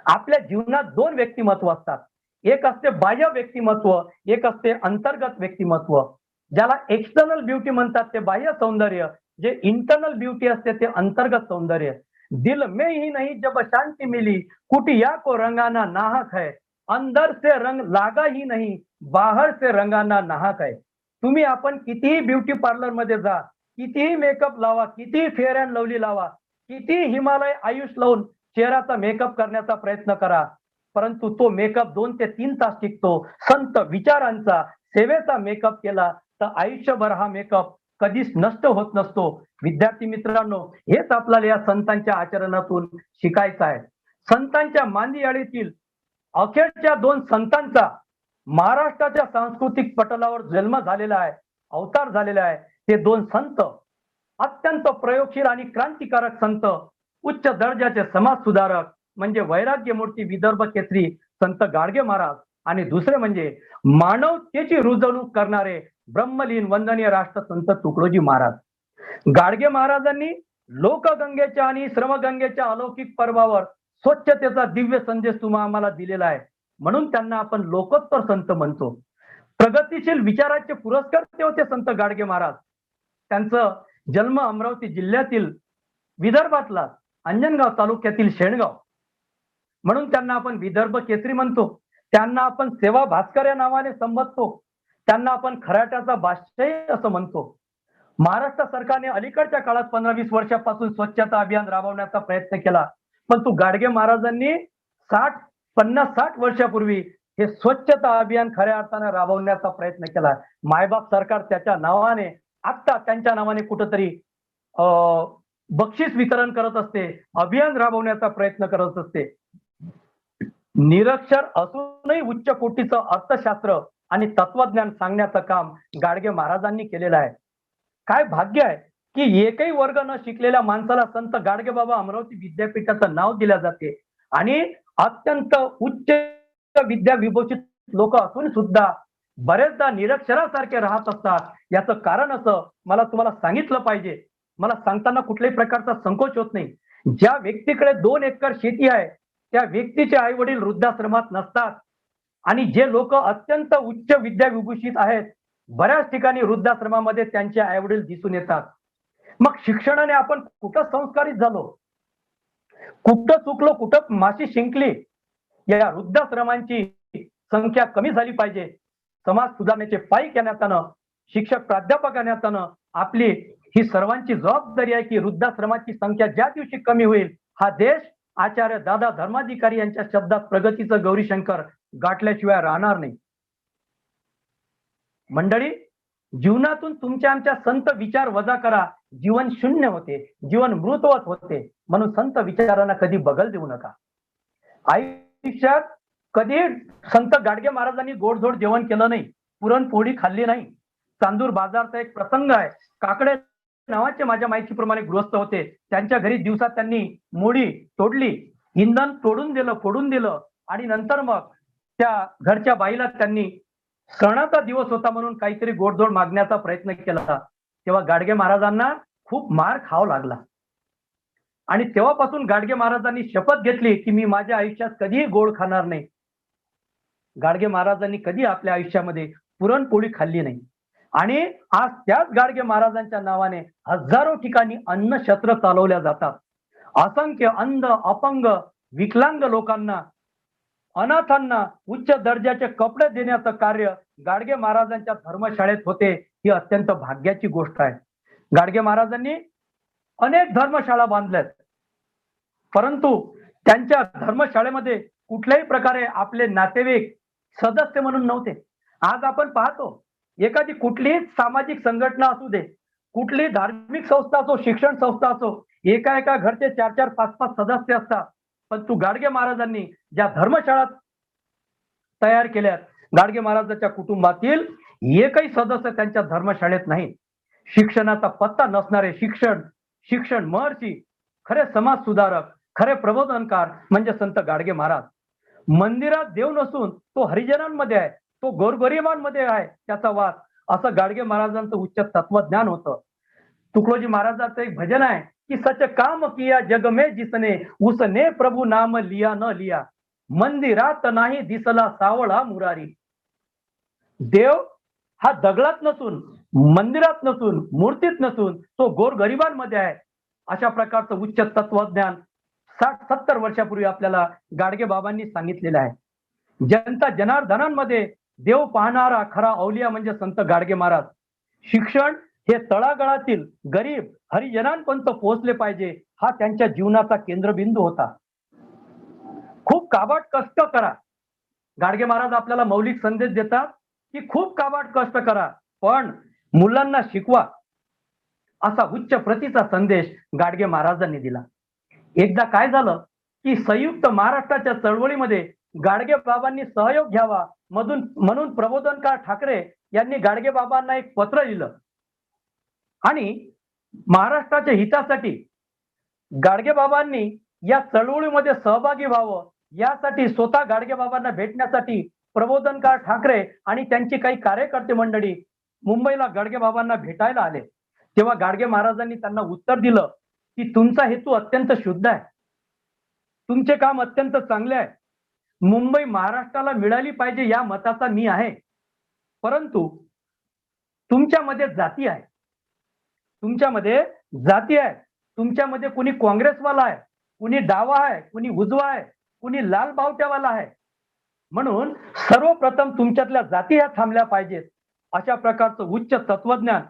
Speaker 4: आपल्या जीवनात दोन व्यक्तिमत्व असतात. एक असते बाह्य व्यक्तिमत्व, एक असते अंतर्गत व्यक्तिमत्व. ज्याला एक्सटर्नल ब्युटी म्हणतात ते बाह्य सौंदर्य, जे इंटरनल ब्युटी असते ते अंतर्गत सौंदर्य. दिल में ही नहीं जब शांति मिली, कुटिया को रंगाना नाहक है. अंदर से रंग लागा ही नहीं, बाहर से रंगाना नाहक है. तुम्ही आपण कितीही ब्युटी पार्लर मध्ये जा, कितीही मेकअप लावा, कितीही फेअर अँड लवली लावा, कितीही हिमालय आयुष लावून चेहऱ्याचा मेकअप करण्याचा प्रयत्न करा, परंतु तो मेकअप 2 ते 3 तास टिकतो. संत विचारांचा सेवेचा मेकअप केला तर आयुष्यभर हा मेकअप कधीच नष्ट होत नसतो. विद्यार्थी मित्रांनो, हेच आपल्याला या संतांच्या आचरणातून शिकायचं आहे. संतांच्या मांदियाळीतील अखेरच्या 2 संतांचा महाराष्ट्राच्या सांस्कृतिक पटलावर जन्म झालेला आहे, अवतार झालेला आहे. ते 2 संत अत्यंत प्रयोगशील आणि क्रांतिकारक संत, उच्च दर्जाचे समाज सुधारक म्हणजे वैराग्यमूर्ती विदर्भ केसरी संत गाडगे महाराज, आणि दुसरे म्हणजे मानवतेची रुजवणूक करणारे ब्रह्मलीन वंदनीय राष्ट्रसंत तुकडोजी महाराज. गाडगे महाराजांनी लोकगंगेच्या आणि श्रमगंगेच्या अलौकिक पर्वावर स्वच्छतेचा दिव्य संदेश तुम्हा आम्हाला दिलेला आहे, म्हणून त्यांना आपण लोकोत्तर संत म्हणतो. प्रगतिशील विचाराचे पुरस्कर्ते होते संत गाडगे महाराज. त्यांचं जन्म अमरावती जिल्ह्यातील विदर्भातला अंजनगाव तालुक्यातील शेणगाव, म्हणून त्यांना आपण विदर्भ केसरी म्हणतो. त्यांना आपण सेवा भास्कर या नावाने संबोधतो. त्यांना आपण खराट्याचा बादशाही असं म्हणतो. महाराष्ट्र सरकारने अलीकडच्या काळात 15-20 वर्षापासून स्वच्छता अभियान राबवण्याचा प्रयत्न केला, परंतु गाडगे महाराजांनी 50-60 वर्षापूर्वी हे स्वच्छता अभियान खऱ्या अर्थाने राबवण्याचा प्रयत्न केला. मायबाप सरकार त्याच्या नावाने आता त्यांच्या नावाने कुठंतरी बक्षीस वितरण करत असते, अभियान राबवण्याचा प्रयत्न करत असते. निरक्षर असूनही उच्च कोटीचं अर्थशास्त्र आणि तत्वज्ञान सांगण्याचं काम गाडगे महाराजांनी केलेलं आहे. काय भाग्य आहे की एकही वर्ग न शिकलेल्या माणसाला संत गाडगे बाबा अमरावती विद्यापीठाचं नाव दिले जाते, आणि अत्यंत उच्च विद्या विभूषित लोक असून सुद्धा बरेचदा निरक्षरासारखे राहत असतात. याचं कारण असं मला तुम्हाला सांगितलं पाहिजे. मला सांगताना कुठल्याही प्रकारचा संकोच होत नाही. ज्या व्यक्तीकडे 2 एकर शेती आहे त्या व्यक्तीचे आई वडील वृद्धाश्रमात नसतात, आणि जे लोक अत्यंत उच्च विद्या विभूषित आहेत बऱ्याच ठिकाणी वृद्धाश्रमामध्ये त्यांचे आई वडील दिसून येतात. मग शिक्षणाने आपण कुठं संस्कारित झालो, कुठं चुकलो, कुठं माशी शिंकली. या वृद्धाश्रमांची संख्या कमी झाली पाहिजे. समाज सुधारण्याचे पायी करण्यात आलं, शिक्षक प्राध्यापक करण्यात आलं. आपली ही सर्वांची जबाबदारी आहे की वृद्धाश्रमाची संख्या ज्या दिवशी कमी होईल हा देश आचार्य दादा धर्माधिकारी यांच्या शब्दात प्रगतीचं गौरीशंकर गाठल्याशिवाय राहणार नाही. मंडळी, जीवनातून तुमच्या आमच्या संत विचार वजा करा. जीवन शून्य होते, जीवन मृतवत होते. म्हणून संत विचारांना कधी बगल देऊ नका. आयुष्यात कधी संत गाडगे महाराजांनी गोडधोड जेवण केलं नाही, पुरणपोळी खाल्ली नाही. चांदूर बाजारचा एक प्रसंग आहे. काकडे नावाचे माझ्या माहितीप्रमाणे गृहस्थ होते. त्यांच्या घरी दिवसात त्यांनी मोडी तोडली, इंधन तोडून दिलं, फोडून दिलं, आणि नंतर मग त्या घरच्या बाईला त्यांनी सणाचा दिवस होता म्हणून काहीतरी गोडधोड मागण्याचा प्रयत्न केला. तेव्हा गाडगे महाराजांना खूप मार खावा लागला, आणि तेव्हापासून गाडगे महाराजांनी शपथ घेतली की मी माझ्या आयुष्यात कधीही गोड खाणार नाही. गाडगे महाराजांनी कधी आपल्या आयुष्यामध्ये पुरणपोळी खाल्ली नाही, आणि आज त्याच गाडगे महाराजांच्या नावाने हजारो ठिकाणी अन्नछत्र चालवल्या जातात. असंख्य अंध, अपंग, विकलांग लोकांना, अनाथांना उच्च दर्जाचे कपडे देण्याचं कार्य गाडगे महाराजांच्या धर्मशाळेत होते. ही अत्यंत भाग्याची गोष्ट आहे. गाडगे महाराजांनी अनेक धर्मशाळा बांधल्यात, परंतु त्यांच्या धर्मशाळेमध्ये कुठल्याही प्रकारे आपले नातेवाईक सदस्य म्हणून नव्हते. आज आपण पाहतो एखादी कुठलीही सामाजिक संघटना असू दे, कुठलीही धार्मिक संस्था असो, शिक्षण संस्था असो, एका घरचे 4-4, 5-5 सदस्य असतात. पण तू गाडगे महाराजांनी ज्या धर्मशाळा तयार केल्यात, गाडगे महाराजांच्या कुटुंबातील एकही सदस्य त्यांच्या धर्मशाळेत नाही. शिक्षणाचा पत्ता नसणारे शिक्षण महर्षी, खरे समाज सुधारक, खरे प्रबोधनकार म्हणजे संत गाडगे महाराज. मंदिरात देव नसून तो हरिजनांमध्ये आहे. तो गोरगरिबांमध्ये आहे त्याचा वास, असं गाडगे महाराजांचं उच्च तत्वज्ञान होतं. तुकडोजी महाराजांचं एक भजन आहे की सच काम किया जग में जिसने उसने प्रभु नाम लिया न लिया, मंदिरात नाही दिसला सावळा मुरारी. देव हा दगडात नसून, मंदिरात नसून, मूर्तीत नसून तो गोरगरिबांमध्ये आहे. अशा प्रकारचं उच्च तत्वज्ञान 60-70 वर्षापूर्वी आपल्याला गाडगे बाबांनी सांगितलेलं आहे. जनता जनार्दनांमध्ये देव पाहणारा खरा औलिया म्हणजे संत गाडगे महाराज. शिक्षण हे तळागाळातील गरीब हरिजनांपर्यंत पोहोचले पाहिजे, हा त्यांच्या जीवनाचा केंद्रबिंदू होता. खूप काबाड कष्ट करा. गाडगे महाराज आपल्याला मौलिक संदेश देतात की खूप काबाड कष्ट करा, पण मुलांना शिकवा, असा उच्च प्रतीचा संदेश गाडगे महाराजांनी दिला. एकदा काय झालं की संयुक्त महाराष्ट्राच्या चळवळीमध्ये गाडगे बाबांनी सहयोग घ्यावा म्हणून प्रबोधनकार ठाकरे यांनी गाडगे बाबांना एक पत्र लिहिलं आणि महाराष्ट्राच्या हितासाठी गाडगे बाबांनी या चळवळीमध्ये सहभागी व्हावं यासाठी स्वतः गाडगे बाबांना भेटण्यासाठी प्रबोधनकार ठाकरे आणि त्यांची काही कार्यकर्ते मंडळी मुंबईला गाडगे बाबांना भेटायला आले. तेव्हा गाडगे महाराजांनी त्यांना उत्तर दिलं की तुमचा हेतू अत्यंत शुद्ध आहे, तुमचे काम अत्यंत चांगले आहे, मुंबई महाराष्ट्राला मिळाली पाहिजे या मताचा मी आहे, परंतु तुमच्यामध्ये जाती आहे, तुमच्यामध्ये कुणी काँग्रेसवाला आहे, कुणी डावा आहे, कुणी उजवा आहे, कुणी लाल बावट्यावाला आहे, म्हणून सर्वप्रथम तुमच्यातल्या जाती ह्या थांबल्या पाहिजेत. अशा प्रकारचं उच्च तत्वज्ञान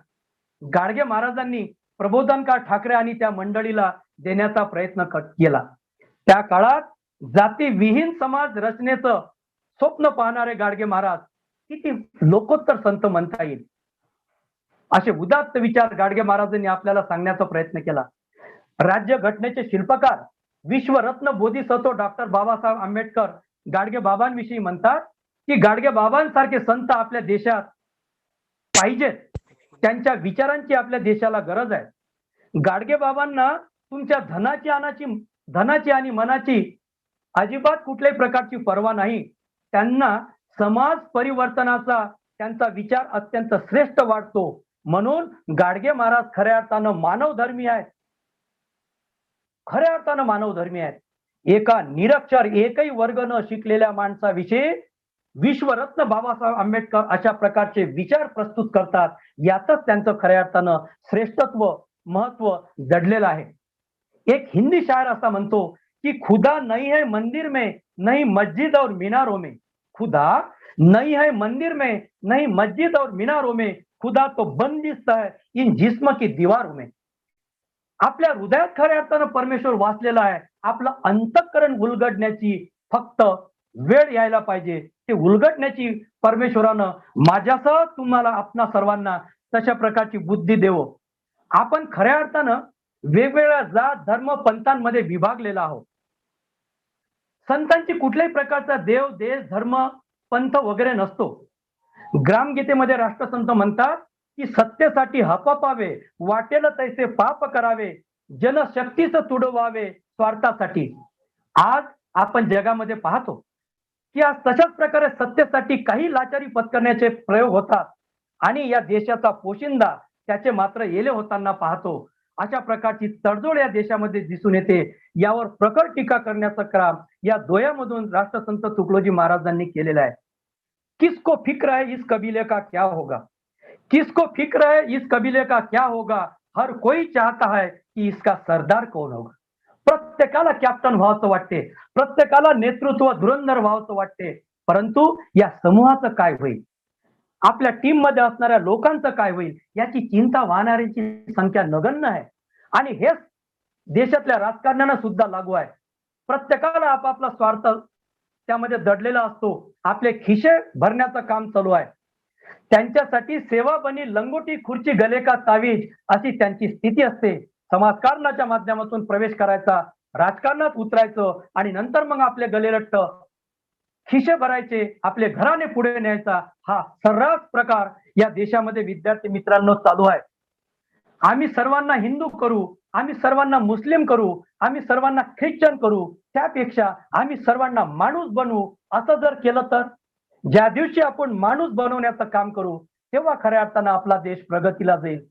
Speaker 4: गाडगे महाराजांनी प्रबोधनकार ठाकरे आणि त्या मंडळीला देण्याचा प्रयत्न केला. त्या काळात जातीविहीन समाज रचनेचं स्वप्न पाहणारे गाडगे महाराज किती लोकोत्तर संत म्हणता येईल असे उदात्त विचार गाडगे महाराजांनी आपल्याला सांगण्याचा प्रयत्न केला. राज्य घटनेचे शिल्पकार विश्वरत्न बोधिसत्व डॉक्टर बाबासाहेब आंबेडकर गाडगे बाबांविषयी म्हणतात की गाडगे बाबांसारखे संत आपल्या देशात पाहिजेत, त्यांच्या विचारांची आपल्या देशाला गरज आहे. गाडगे बाबांना तुमच्या धनाची आणि मनाची अजिबात कुठल्याही प्रकारची पर्वा नाही. त्यांना समाज परिवर्तनाचा त्यांचा विचार अत्यंत श्रेष्ठ वाटतो, म्हणून गाडगे महाराज खऱ्या अर्थानं मानवधर्मी आहेत. एका निरक्षर एकही वर्ग न शिकलेल्या माणसाविषयी विश्वरत्न बाबासाहेब आंबेडकर अशा प्रकारचे विचार प्रस्तुत करतात. यातच त्यांचं खऱ्या अर्थानं श्रेष्ठत्व महत्व दडलेलं आहे. एक हिंदी शायर असा म्हणतो की खुदा नहीं है मंदिर में नहीं मस्जिद और मीनारों में, खुदा नहीं है मंदिर में नहीं मस्जिद और मीनारों में, खुदा तो बंदिस्त है इन जिस्म की दीवारों में. आपल्या हृदयात खऱ्या अर्थानं परमेश्वर वासलेला आहे. आपलं अंतःकरण उलगडण्याची फक्त वेळ यायला पाहिजे. ते उलगडण्याची परमेश्वरानं माझ्यासह तुम्हाला आपणा सर्वांना तशा प्रकारची बुद्धी देवो. आपण खऱ्या अर्थानं वेगवेगळ्या जात धर्म पंथांमध्ये विभागलेला आहोत. संतांची कुठल्याही प्रकारचा देव देश धर्म पंथ वगैरे नसतो. ग्रामगीतेमध्ये राष्ट्रसंत म्हणतात की सत्तेसाठी हपापावे, वाटेल तैसे पाप करावे, जनशक्तीच तुडवावे स्वार्थासाठी. आज आपण जगामध्ये पाहतो की आज तशाच प्रकारे सत्तेसाठी काही लाचारी पत्करण्याचे प्रयोग होतात आणि या देशाचा पोशिंदा त्याचे मात्र येले होताना पाहतो. अशा प्रकारची तडजोड या देशामध्ये दिसून येते. यावर प्रखर टीका करण्याचं काम या दोयामधून राष्ट्रसंत तुकडोजी महाराजांनी केलेला आहे. किसको फिक्र है इस कबीले का क्या होगा, किसको फिक्र है इस कबीले का क्या होगा, हर कोई चाहता है की इसका सरदार कौन होगा. प्रत्येकाला कॅप्टन व्हावंसं वाटते, प्रत्येकाला नेतृत्व धुरंधर व्हावंसं वाटते, परंतु या समूहाचं काय होईल, आपल्या टीम मध्ये असणाऱ्या लोकांचं काय होईल याची चिंता वाहणाऱ्यांची संख्या नगण्य आहे. आणि हेच देशातल्या राजकारण्यांना सुद्धा लागू आहे. प्रत्येकाला आपापला स्वार्थ त्यामध्ये दडलेला असतो. आपले खिसे भरण्याचं काम चालू आहे. त्यांच्यासाठी सेवा बनी लंगोटी खुर्ची गले का तावीज अशी त्यांची स्थिती असते. समाजकारणाच्या माध्यमातून प्रवेश करायचा, राजकारणात उतरायचं आणि नंतर मग आपले गलेलट्ट खिसे भरायचे, आपले घराने पुढे न्यायचा, हा सर्रास प्रकार या देशामध्ये विद्यार्थी मित्रांनो चालू आहे. आम्ही सर्वांना हिंदू करू, आम्ही सर्वांना मुस्लिम करू, आम्ही सर्वांना ख्रिश्चन करू, त्यापेक्षा आम्ही सर्वांना माणूस बनवू असं जर केलं तर ज्या दिवशी आपण माणूस बनवण्याचं काम करू तेव्हा खऱ्या अर्थानं आपला देश प्रगतीला जाईल.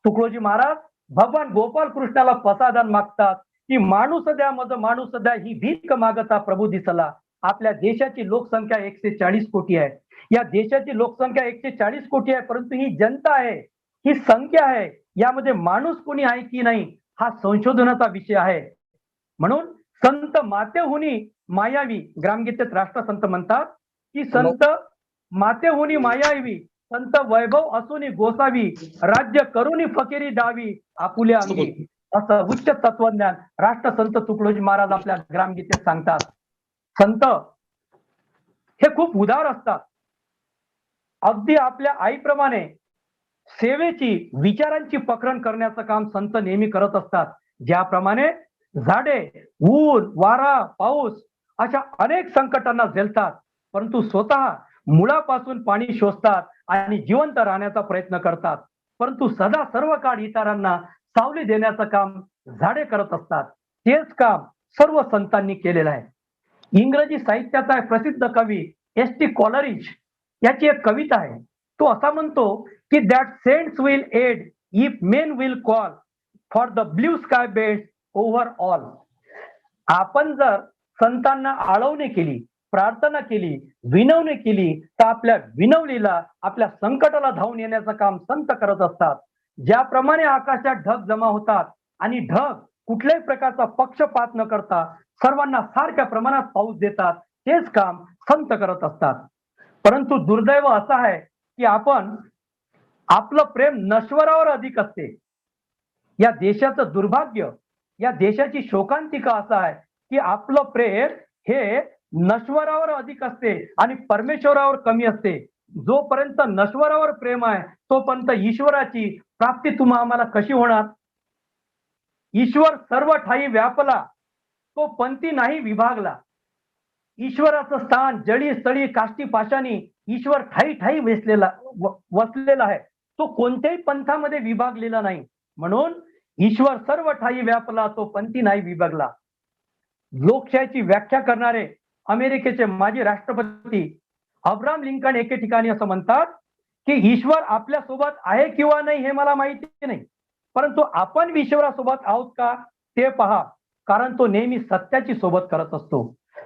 Speaker 4: तुकडोजी महाराज भगवान गोपाल कृष्णाला प्रसादन मागतात की माणूस द्या मज माणूस द्या ही भीक मागता प्रभू दिसला. आपल्या देशाची लोकसंख्या 140 कोटी आहे. या देशाची लोकसंख्या 140 कोटी आहे, परंतु ही जनता आहे, ही संख्या आहे, यामध्ये माणूस कोणी आहे की नाही हा संशोधनाचा विषय आहे. म्हणून संत मातेहुनी मायावी, ग्रामगीतेत राष्ट्रसंत म्हणतात की संत मातेहुनी मायावी, संत वैभव असुनी गोसावी, राज्य करुनी फकिरी डावी आपुल्या अंगी, असं उच्च तत्वज्ञान राष्ट्रसंत तुकडोजी महाराज आपल्या ग्रामगीतेत सांगतात. संत हे खूप उदार असतात. अगदी आपल्या आईप्रमाणे सेवेची, विचारांची पकरण करण्याचं काम संत नेहमी करत असतात. ज्याप्रमाणे झाडे, ऊन, वारा, पाऊस अशा अनेक संकटांना झेलतात, परंतु स्वतः मुळापासून पाणी शोषतात आणि जिवंत राहण्याचा प्रयत्न करतात. परंतु सदा सर्व काळ इतरांना सावली देण्याचं काम झाडे करत असतात. तेच काम सर्व संतांनी केलेलं आहे. इंग्रजी साहित्याचा प्रसिद्ध कवी एस टी कॉलरिज याची एक कविता आहे. तो असा म्हणतो की that saints will add if men will call for the blue sky bed overall. आपण जर संतांना आळवणी केली, प्रार्थना केली, विनवणी केली, तर आपल्या विनवणीला, आपल्या संकटाला धावून येण्याचं काम संत करत असतात. ज्याप्रमाणे आकाशात ढग जमा होतात आणि ढग कुठल्याही प्रकारचा पक्षपात न करता सर्वांना सारख्या प्रमाणात पाऊस देतात, तेच काम संत करत असतात. परंतु दुर्दैव असं आहे की आपलं प्रेम नश्वरावर अधिक असते. या देशाचं दुर्भाग्य, या देशाची शोकांतिका असं आहे की आपलं प्रेम हे नश्वरावर अधिक असते आणि परमेश्वरावर कमी असते. जोपर्यंत नश्वरावर प्रेम आहे तोपर्यंत ईश्वराची प्राप्ती तुम्हा आम्हाला कशी होणार? ईश्वर सर्व ठाई व्यापला, तो पंथी नाही विभागला. ईश्वराचं स्थान जळी स्थळी काष्टी पाशानी ईश्वर ठाई ठाई वसलेला आहे. तो कोणत्याही पंथामध्ये विभागलेला नाही. म्हणून ईश्वर सर्व ठाई व्यापला, तो पंथी नाही विभागला. लोकशाहीची व्याख्या करणारे अमेरिकेचे माजी राष्ट्रपती अब्राहम लिंकन एके ठिकाणी असं म्हणतात की ईश्वर आपल्या सोबत आहे किंवा नाही हे मला माहिती नाही, परंतु आपण ईश्वरासोबत आहोत का ते पहा, कारण तो नेहमी सत्याची सोबत करत असतो.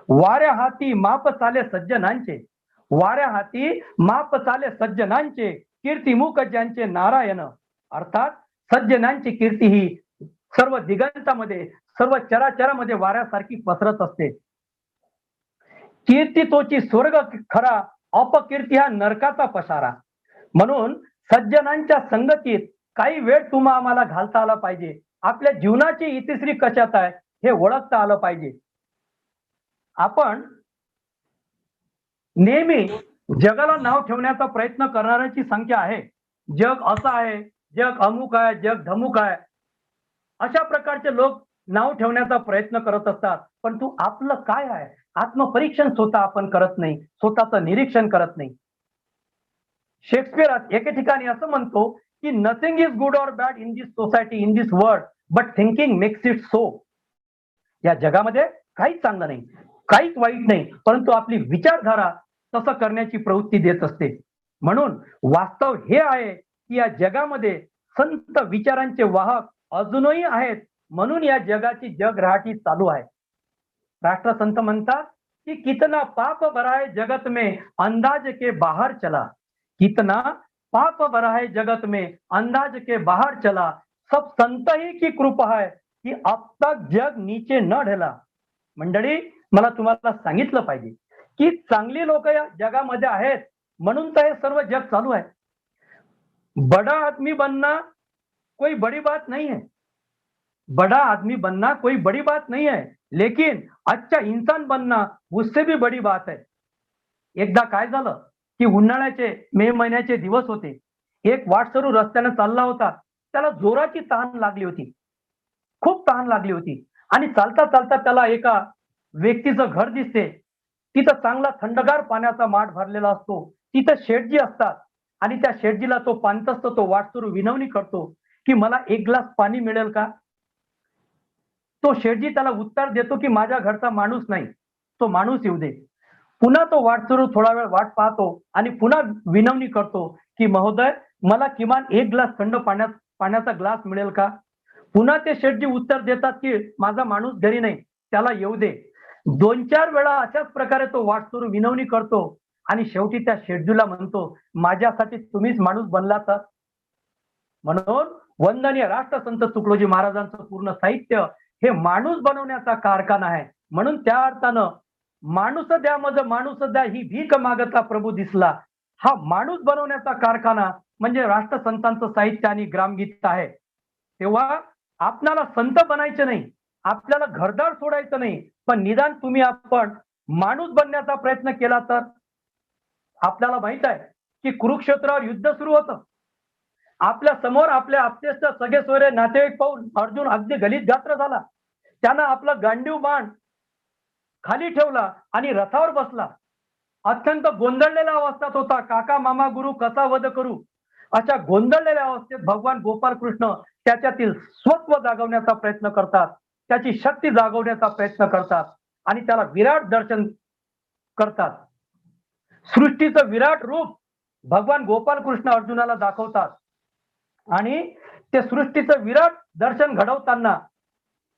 Speaker 4: वाऱ्या हाती माप चाले सज्जनांचे, वाऱ्या हाती माप चाले सज्जनांचे, कीर्तिमुख ज्यांचे नारायण. अर्थात सज्जनांची कीर्ती ही सर्व दिगंतामध्ये, सर्व चराचरामध्ये वाऱ्यासारखी पसरत असते. कीर्ती तोची स्वर्ग खरा, अपकीर्ती हा नरकाचा पसारा. म्हणून सज्जनांच्या संगतीत काही वेळ तुम्हा आम्हाला घालता आला पाहिजे. आपल्या जीवनाची इतिश्री कशात आहे हे ओळखता आलं पाहिजे. आपण नेहमी जगाला नाव ठेवण्याचा प्रयत्न करणाऱ्यांची संख्या आहे. जग असं आहे, जग अमुक आहे, जग धमुक आहे, अशा प्रकारचे लोक नाव ठेवण्याचा प्रयत्न करत असतात. परंतु आपलं काय आहे आत्मपरीक्षण स्वतः आपण करत नाही, स्वतःचं निरीक्षण करत नाही. शेक्सपियर एके ठिकाणी असं म्हणतो की nothing is good or bad in this society, in this world, but thinking makes it so. या जगामध्ये काहीच चांगलं नाही, काहीच वाईट नाही, परंतु आपली विचारधारा तसं करण्याची प्रवृत्ती देत असते. म्हणून वास्तव हे आहे की या जगामध्ये संत विचारांचे वाहक अजूनही आहेत, म्हणून या जगाची जगराहाटी चालू आहे. राष्ट्रसंत म्हणतात कि कितना पाप भरा है जगत में अंदाज के बाहर चला, कितना पाप भरा है जगत में अंदाज के बाहर चला, सब संत ही की कृपा है कि अब तक जग नीचे न ढला. मंडळी, मला तुम्हाला सांगितलं पाहिजे की चांगली लोक या जगामध्ये आहेत म्हणून तर हे सर्व जग चालू आहे. बड़ा आदमी बनना कोई बड़ी बात नहीं है, बड़ा आदमी बनना कोई बड़ी बात नहीं है, लेकिन अच्छा इंसान बनना उससे भी बड़ी बात है. एकदा काय झालं की उन्हाळ्याचे मे महिन्याचे दिवस होते. एक वाटसरू रस्त्याने चालला होता. त्याला जोराची तहान लागली होती, खूप तहान लागली होती आणि चालता चालता त्याला एका व्यक्तीचं घर दिसते. तिथं चांगला थंडगार पाण्याचा माठ भरलेला असतो. तिथं शेठजी असतात आणि त्या शेठजीला तो पांतस्त तो वाटसरू विनवणी करतो की मला एक ग्लास पाणी मिळेल का. तो शेठजी त्याला उत्तर देतो की माझ्या घरचा माणूस नाही, तो माणूस येऊ दे. पुन्हा तो वाटसरू थोडा वेळ वाट पाहतो आणि पुन्हा विनवणी करतो की महोदय, मला किमान एक ग्लास थंड पाण्याचा ग्लास मिळेल का? पुन्हा ते शेठजी उत्तर देतात की माझा माणूस घरी नाही, त्याला येऊ दे. 2-4 वेळा अशाच प्रकारे तो वाटसरू विनवणी करतो आणि शेवटी त्या शेठजीला म्हणतो, माझ्यासाठी तुम्हीच माणूस बनला तर. म्हणून वंदनीय राष्ट्रसंत तुकडोजी महाराजांचं पूर्ण साहित्य हे माणूस बनवण्याचा कारखाना आहे. म्हणून त्या अर्थानं माणूस द्या मज माणूस द्या ही भीक मागता प्रभू दिसला, हा माणूस बनवण्याचा कारखाना म्हणजे राष्ट्रसंतांचं साहित्य आणि ग्रामगीत आहे. तेव्हा आपल्याला संत बनायचे नाही, आपल्याला घरदार सोडायचं नाही, पण निदान तुम्ही आपण माणूस बनण्याचा प्रयत्न केला तर. आपल्याला माहित आहे की कुरुक्षेत्रावर युद्ध सुरू होतं. आपल्या समोर आपले आप्तेष्ट सगळे सोयरे नातेवाईक पाहून अर्जुन अगदी गलित गात्र झाला. त्यानं आपला गांडीव बाण खाली ठेवला आणि रथावर बसला. अत्यंत गोंधळलेल्या अवस्थेत होता. काका मामा गुरु कसा वध करू, अशा गोंधळलेल्या अवस्थेत भगवान गोपाल कृष्ण त्याच्यातील स्वत्व जागवण्याचा प्रयत्न करतात, त्याची शक्ती जागवण्याचा प्रयत्न करतात आणि त्याला विराट दर्शन करतात. सृष्टीचं विराट रूप भगवान गोपाल कृष्ण अर्जुनाला दाखवतात आणि ते सृष्टीचं विराट दर्शन घडवताना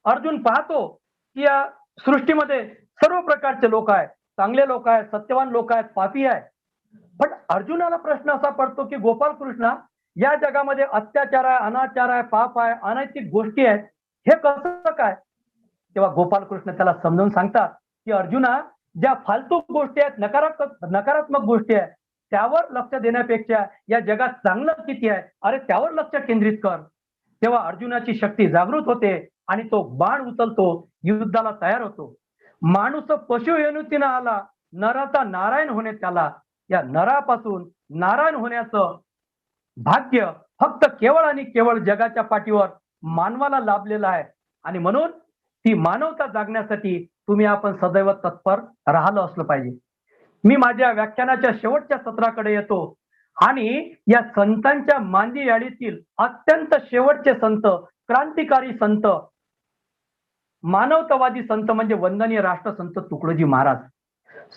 Speaker 4: अर्जुन पाहतो की या सृष्टीमध्ये सर्व प्रकारचे लोक आहेत, चांगले लोक आहेत, सत्यवान लोक आहेत, पापी आहेत. पण अर्जुनाला प्रश्न असा पडतो की गोपाल कृष्ण, या जगामध्ये अत्याचार आहे, अनाचार आहे, पाप आहे, अनैतिक गोष्टी आहेत, हे कसं काय? तेव्हा गोपाल कृष्ण त्याला समजावून सांगतात की अर्जुना, ज्या फालतू गोष्टी आहेत, नकारात्मक गोष्टी आहेत, त्यावर लक्ष देण्यापेक्षा या जगात चांगलं किती आहे, अरे त्यावर लक्ष केंद्रित कर. तेव्हा अर्जुनाची शक्ती जागृत होते आणि तो बाण उचलतो, युद्धाला तयार होतो. माणूस पशु येणुतीनं आला, नराचा नारायण होणे त्याला. या नरापासून नारायण होण्याचं भाग्य फक्त केवळ आणि केवळ जगाच्या पाठीवर मानवाला लाभलेलं आहे. आणि म्हणून ती मानवता जागण्यासाठी तुम्ही आपण सदैव तत्पर राहिलं असलं पाहिजे. मी माझ्या व्याख्यानाच्या शेवटच्या सत्राकडे येतो आणि या संतांच्या मांदी याडीतील अत्यंत शेवटचे संत, क्रांतिकारी संत, मानवतावादी संत म्हणजे वंदनीय राष्ट्रसंत तुकडोजी महाराज.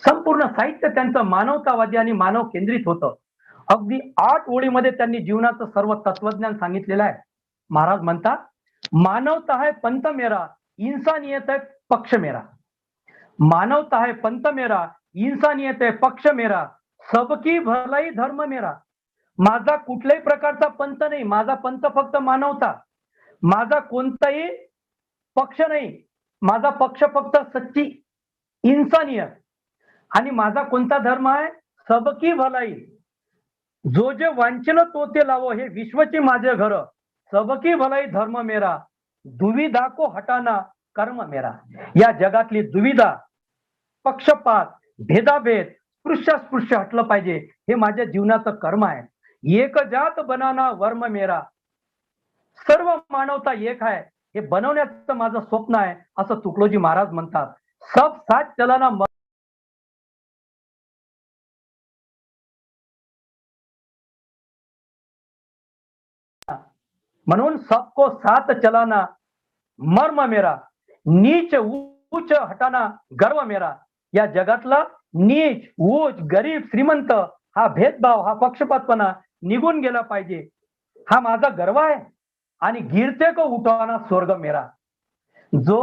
Speaker 4: संपूर्ण साहित्य त्यांचं मानवतावादी आणि मानव केंद्रित होतं. अगदी 8 ओळीमध्ये त्यांनी जीवनाचं सर्व तत्वज्ञान सांगितलेलं आहे. महाराज म्हणतात, मानवता है पंथ मेरा, इंसानियत है पक्ष मेरा. मानवता है पंथ मेरा, इंसानियत है पक्ष मेरा, सबकी भलाई धर्म मेरा. माझा कुठल्याही प्रकारचा पंथ नाही, माझा पंथ फक्त मानवता. माझा कोणताही पक्ष नाही, माझा पक्ष फक्त सच्ची इंसानियत. आणि माझा कोणता धर्म आहे? सबकी भलाई. जो जे वांछेल तो ते लावो, हे विश्वची माझे घर. सबकी भलाई धर्म मेरा, दुविधा को हटाना कर्म मेरा. या जगातली दुविधा, पक्षपात, भेदाभेद, स्पृश्यास्पृश्य हटलं पाहिजे, हे माझ्या जीवनाचं कर्म आहे. एक जात बनाना वर्म मेरा. सर्व मानवता एक आहे, हे बनवण्याचं माझं स्वप्न आहे, असं तुकडोजी महाराज म्हणतात. सब साथ चलाना म्हणून सबको साथ चलाना मर्म मेरा, नीच उच्च हटाना गर्व मेरा. या जगातला नीच उच्च, गरीब श्रीमंत हा भेदभाव, हा पक्षपातपणा निघून गेला पाहिजे, हा माझा गर्व आहे. आणि गिरते को उठवाना स्वर्ग मेरा. जो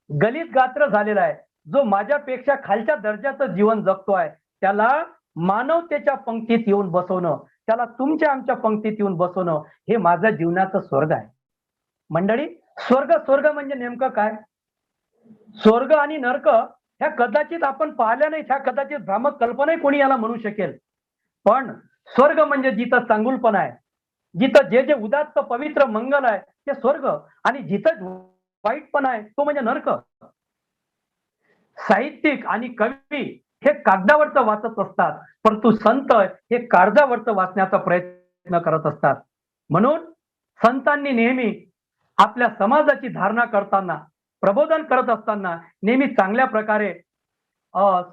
Speaker 4: गलित गात्र झालेला आहे, जो माझ्यापेक्षा खालच्या दर्जाचं जीवन जगतो आहे, त्याला मानवतेच्या पंक्तीत येऊन बसवणं, त्याला तुमच्या आमच्या पंक्तीत येऊन बसवणं, हे माझ्या जीवनाचं स्वर्ग आहे. मंडळी, स्वर्ग म्हणजे नेमकं काय? स्वर्ग आणि नरक ह्या कदाचित आपण पाहिल्या नाही, ह्या कदाचित भ्रामक कल्पनाही कोणी याला म्हणू शकेल. पण स्वर्ग म्हणजे जिथं चांगुलपण आहे, जिथं जे जे उदात्त पवित्र मंगल आहे ते स्वर्ग, आणि जिथं वाईटपण आहे तो म्हणजे नरक. साहित्यिक आणि कवी हे कागदावरचं वाचत असतात, परंतु संत हे काळजावरचं वाचण्याचा प्रयत्न करत असतात. म्हणून संतांनी नेहमी आपल्या समाजाची धारणा करताना, प्रबोधन करत असताना नेहमी चांगल्या प्रकारे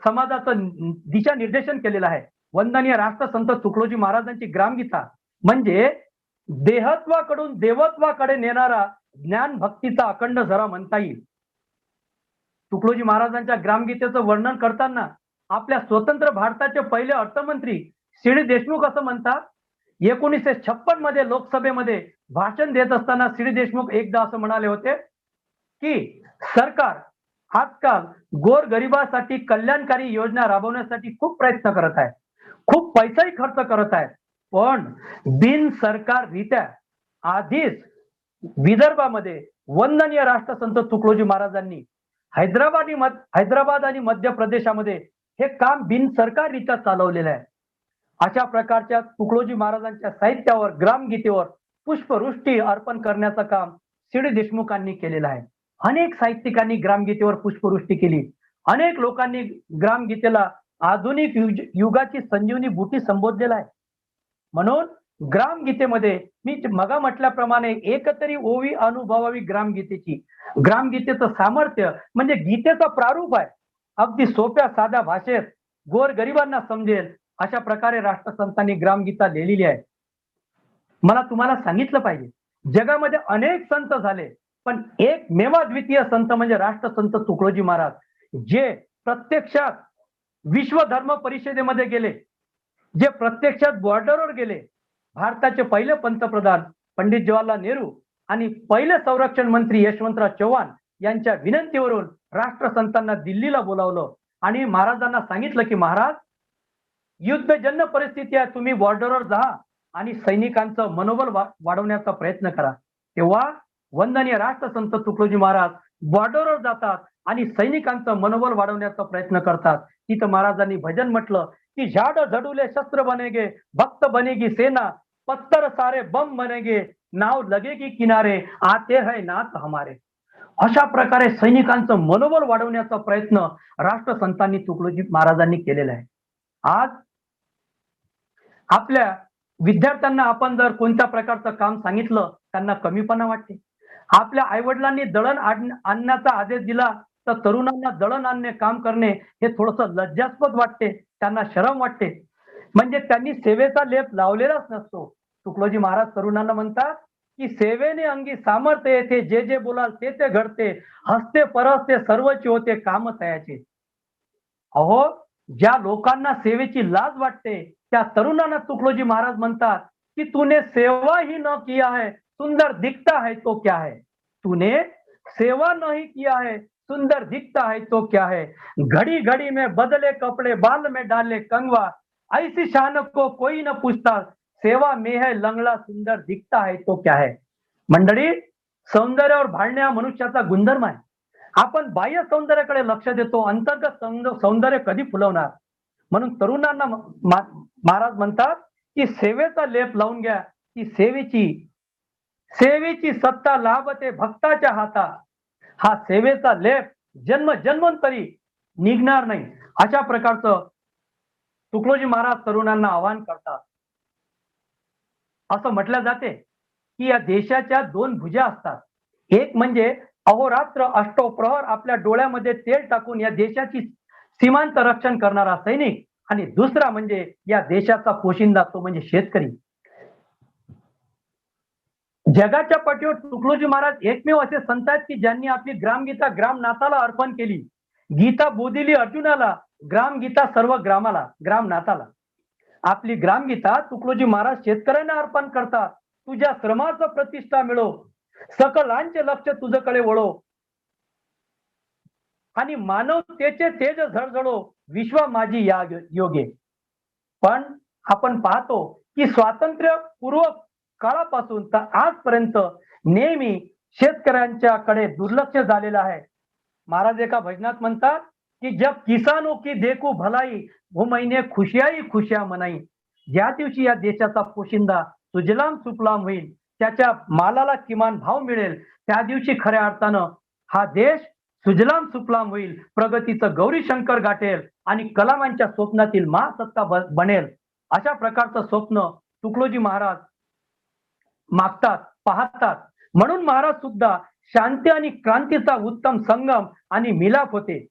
Speaker 4: समाजाचं दिशा निर्देशन केलेलं आहे. वंदनीय राष्ट्रसंत तुकडोजी महाराजांची ग्रामगीता म्हणजे देहत्वाकडून देवत्वाकडे नेणारा ज्ञान भक्तीचा अखंड झरा म्हणता येईल. तुकडोजी महाराजांच्या ग्रामगीतेचं वर्णन करताना आपल्या स्वतंत्र भारताचे पहिले अर्थमंत्री सी.डी. देशमुख असं म्हणतात, 1956 मध्ये लोकसभेमध्ये भाषण देत असताना सी.डी. देशमुख एकदा असं म्हणाले होते की सरकार आजकाल गोरगरिबासाठी कल्याणकारी योजना राबवण्यासाठी खूप प्रयत्न करत आहे, खूप पैसाही खर्च करत आहे, पण बिनसरकाररित्या आधीच विदर्भामध्ये वंदनीय राष्ट्रसंत तुकडोजी महाराजांनी हैदराबाद आणि मध्य प्रदेशामध्ये हे काम बिनसरकाररित्या चालवलेलं आहे. अशा प्रकारच्या तुकडोजी महाराजांच्या साहित्यावर, ग्रामगीतेवर पुष्पवृष्टी अर्पण करण्याचं काम सी.डी. देशमुखांनी केलेलं आहे. अनेक साहित्यिकांनी ग्रामगीतेवर पुष्पवृष्टी केली. अनेक लोकांनी ग्रामगीतेला आधुनिक युगाची संजीवनी बुटी संबोधलेला आहे. म्हणून ग्रामगीतेमध्ये मी मगा म्हटल्याप्रमाणे एकतरी ओवी अनुभवावी ग्रामगीतेची. ग्रामगीतेचं सामर्थ्य म्हणजे गीतेचं प्रारूप आहे. अगदी सोप्या साध्या भाषेत गोरगरिबांना समजेल अशा प्रकारे राष्ट्रसंतांनी ग्रामगीता लिहिलेली आहे. मला तुम्हाला सांगितलं पाहिजे, जगामध्ये अनेक संत झाले, पण एक मेवाद्वितीय संत म्हणजे राष्ट्रसंत तुकडोजी महाराज, जे प्रत्यक्षात विश्व धर्म परिषदेमध्ये गेले, जे प्रत्यक्षात बॉर्डरवर गेले. भारताचे पहिले पंतप्रधान पंडित जवाहरलाल नेहरू आणि पहिले संरक्षण मंत्री यशवंतराव चव्हाण यांच्या विनंतीवरून राष्ट्रसंतांना दिल्लीला बोलावलं आणि महाराजांना सांगितलं की महाराज, युद्धजन्य परिस्थिती आहे, तुम्ही बॉर्डरवर जा आणि सैनिकांचं मनोबल वाढवण्याचा प्रयत्न करा. तेव्हा वंदनीय राष्ट्रसंत तुकडोजी महाराज बॉर्डरवर जातात आणि सैनिकांचं मनोबल वाढवण्याचा प्रयत्न करतात. तिथं महाराजांनी भजन म्हटलं की झाड झडुले शस्त्र बनेगे, भक्त बनेगी सेना, पत्थर सारे बम बनेगे, नाव लगेगी किनारे, आते है नाथ हमारे. अशा प्रकारे सैनिकांचं मनोबल वाढवण्याचा प्रयत्न राष्ट्रसंतांनी तुकडोजी महाराजांनी केलेला आहे. आज आपल्या विद्यार्थ्यांना आपण जर कोणत्या प्रकारचं काम सांगितलं, त्यांना कमीपणा वाटते. आपल्या आईवडिलांनी दळण आणण्याचा आदेश दिला तर तरुणांना दळण आणणे, काम करणे हे थोडंसं लज्जास्पद वाटते, त्यांना शरम वाटते. म्हणजे त्यांनी सेवेचा लेप लावलेलाच नसतो. तुकडोजी महाराज तरुणांना म्हणतात की सेवेने अंगी सामर्थ्य येते, जे जे बोलाल ते ते घडते, हसते परसते सर्वची होते काम तयाचे. अहो, ज्या लोकांना सेवेची लाज वाटते त्या तरुणांना तुकडोजी महाराज म्हणतात कि तूने सेवा ही न किया है, सुंदर दिखता है तो क्या है. तूने सेवा नहीं किया है, सुंदर दिखता है तो क्या है. घड़ी घड़ी में बदले कपड़े, बाल में डाले कंगवा, ऐसी शान को कोई न पूछता, सेवा में है लंगड़ा, सुंदर दिखता है तो क्या है. मंडळी, सौंदर्यावर भाळणे हा मनुष्याचा गुणधर्म आहे. आपण बाह्य सौंदर्याकडे लक्ष देतो, अंतर्गत सौंदर्य कधी फुलवणार. म्हणून तरुणांना महाराज म्हणतात की सेवेचा लेप लावून घ्या, की सेवेची सत्ता लाभते भक्ताच्या हाता. हा सेवेचा लेप जन्म जन्मांतरी निघणार नाही. अशा प्रकारचं तुकडोजी महाराज तरुणांना आवाहन करतात. असं म्हटलं जाते की या देशाच्या दोन भुजा असतात. एक म्हणजे अहोरात्र अष्टप्रहर आपल्या डोळ्यामध्ये तेल टाकून या देशाची सीमांत रक्षण करणारा सैनिक, आणि दुसरा म्हणजे या देशाचा पोशिंदा, तो म्हणजे शेतकरी. जगाच्या पाठीवर तुकडोजी महाराज एकमेव असे संत आहेत की ज्यांनी आपली ग्रामगीता ग्रामनाथाला अर्पण केली. गीता बोधिली अर्जुनाला, ग्रामगीता सर्व ग्रामाला, ग्रामनाथाला. आपली ग्रामगीता तुकडोजी महाराज शेतकऱ्यांना अर्पण करतात. तुझ्या श्रमाचं प्रतिष्ठा मिळो, सकलांचे लक्ष तुझ्याकडे वळो, आणि मानवतेचे तेज झळझळो, विश्व माझी या योगे. पण आपण पाहतो की स्वातंत्र्य पूर्व काळापासून तर आजपर्यंत नेहमी शेतकऱ्यांच्याकडे दुर्लक्ष झालेलं आहे. महाराज एका भजनात म्हणतात की जब किसानों की देखू भलाई, वो महिने खुशियाई खुशिया मनाई. ज्या दिवशी या देशाचा पोशिंदा सुजलाम सुफलाम होईल, त्याच्या मालाला किमान भाव मिळेल, त्या दिवशी खऱ्या अर्थानं हा देश सुजलाम सुफलाम होईल, प्रगतीचं गौरी शंकर गाठेल आणि कलामांच्या स्वप्नातील महासत्ता बनेल. अशा प्रकारचं स्वप्न तुकडोजी महाराज मागतात, पाहतात. म्हणून महाराज सुद्धा शांती आणि क्रांतीचा उत्तम संगम आणि मिलाप होते.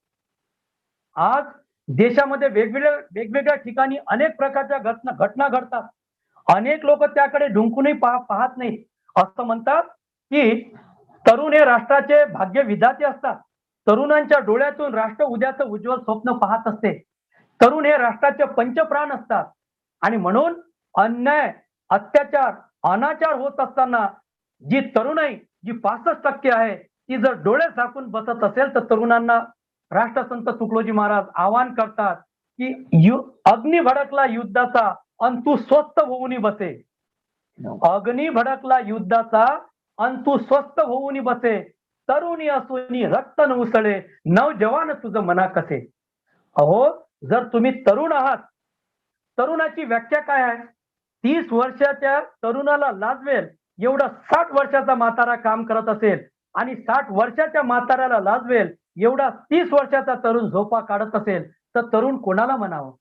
Speaker 4: आज देशामध्ये वेगवेगळ्या ठिकाणी अनेक प्रकारच्या घटना घडतात. अनेक लोक त्याकडे ढुंकूनही पाहत नाहीत. असं म्हणतात की तरुण हे राष्ट्राचे भाग्य विधाते असतात. तरुणांच्या डोळ्यातून राष्ट्र उद्याचं उज्ज्वल स्वप्न पाहत असते. तरुण हे राष्ट्राचे पंचप्राण असतात आणि म्हणून अन्याय, अत्याचार, अनाचार होत असताना जी तरुणाई जी 65% आहे ती जर डोळे झाकून बसत असेल तर तरुणांना राष्ट्रसंत तुकडोजी महाराज आवाहन करतात की अग्नी भडकला युद्धाचा अंतू स्वस्थ होऊन बसे. अग्नी भडकला युद्धाचा अंतू स्वस्थ होऊन बसे. तरुणी असून रक्त न उसळे नवजवान तुझं मना कसे. अहो, जर तुम्ही तरुण आहात, तरुणाची व्याख्या काय आहे? 30 वर्षाच्या तरुणाला लाजवेल एवढा 60 वर्षाचा म्हातारा काम करत असेल आणि 60 वर्षाच्या म्हाताऱ्याला लाजवेल एवढा 30 वर्षाचा तरुण झोपा काढत असेल तर तरुण कोणाला म्हणावं?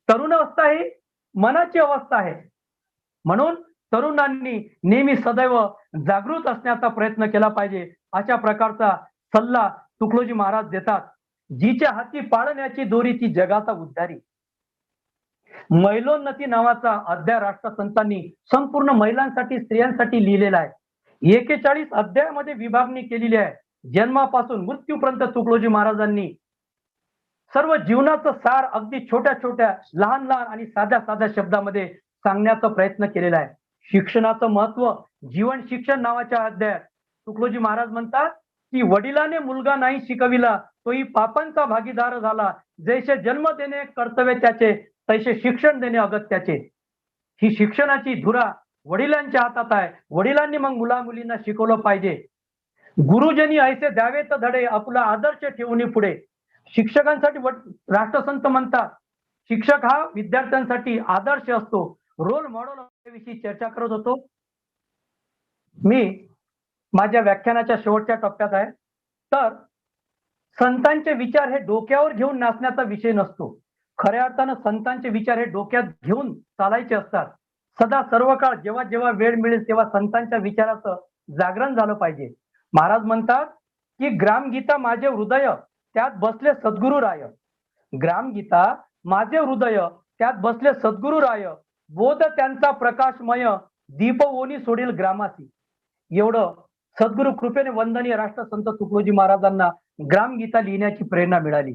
Speaker 4: तरुण अवस्था ही मनाची अवस्था आहे. म्हणून तरुणांनी नेहमी सदैव जागृत असण्याचा प्रयत्न केला पाहिजे. अशा प्रकारचा सल्ला तुकडोजी महाराज देतात. जिच्या हाती पाळण्याची दोरी ती जगाचा उद्धारी. महिलोन्नती नावाचा अध्याय राष्ट्रसंतांनी संपूर्ण महिलांसाठी, स्त्रियांसाठी लिहिलेला आहे. 41 अध्यायामध्ये विभागणी केलेली आहे. जन्मापासून मृत्यूपर्यंत तुकडोजी महाराजांनी सर्व जीवनाचं सार अगदी छोट्या छोट्या, लहान लहान आणि साध्या साध्या शब्दामध्ये सांगण्याचा प्रयत्न केलेला आहे. शिक्षणाचं महत्व, जीवन शिक्षण नावाच्या अध्यायात तुकडोजी महाराज म्हणतात की वडिलाने मुलगा नाही शिकविला तोही पापांचा भागीदार झाला. जैसे जन्म देणे कर्तव्य त्याचे तैसे शिक्षण देणे अगत्याचे. ही शिक्षणाची धुरा वडिलांच्या हातात आहे. वडिलांनी मग मुला मुलींना शिकवलं पाहिजे. गुरुजनी ऐसे द्यावे तर धडे आपला आदर्श ठेवून पुढे. शिक्षकांसाठी राष्ट्रसंत म्हणतात शिक्षक हा विद्यार्थ्यांसाठी आदर्श असतो, रोल मॉडेल विषयी चर्चा करत होतो. मी माझ्या व्याख्यानाच्या शेवटच्या टप्प्यात आहे. तर संतांचे विचार हे डोक्यावर घेऊन नाचण्याचा विषय नसतो. खऱ्या अर्थानं संतांचे विचार हे डोक्यात घेऊन चालायचे असतात. सदा सर्व काळ जेव्हा जेव्हा वेळ मिळेल तेव्हा संतांच्या विचाराचं जागरण झालं पाहिजे. महाराज म्हणतात की ग्रामगीता माझे हृदय त्यात बसले सद्गुरु राय. ग्रामगीता माझे हृदय त्यात बसले सद्गुरु राय. बोध त्यांचा प्रकाशमय दीप ओनी सोडील ग्रामासी. एवढं सद्गुरु कृपेने वंदनीय राष्ट्रसंत तुकडोजी महाराजांना ग्रामगीता लिहिण्याची प्रेरणा मिळाली.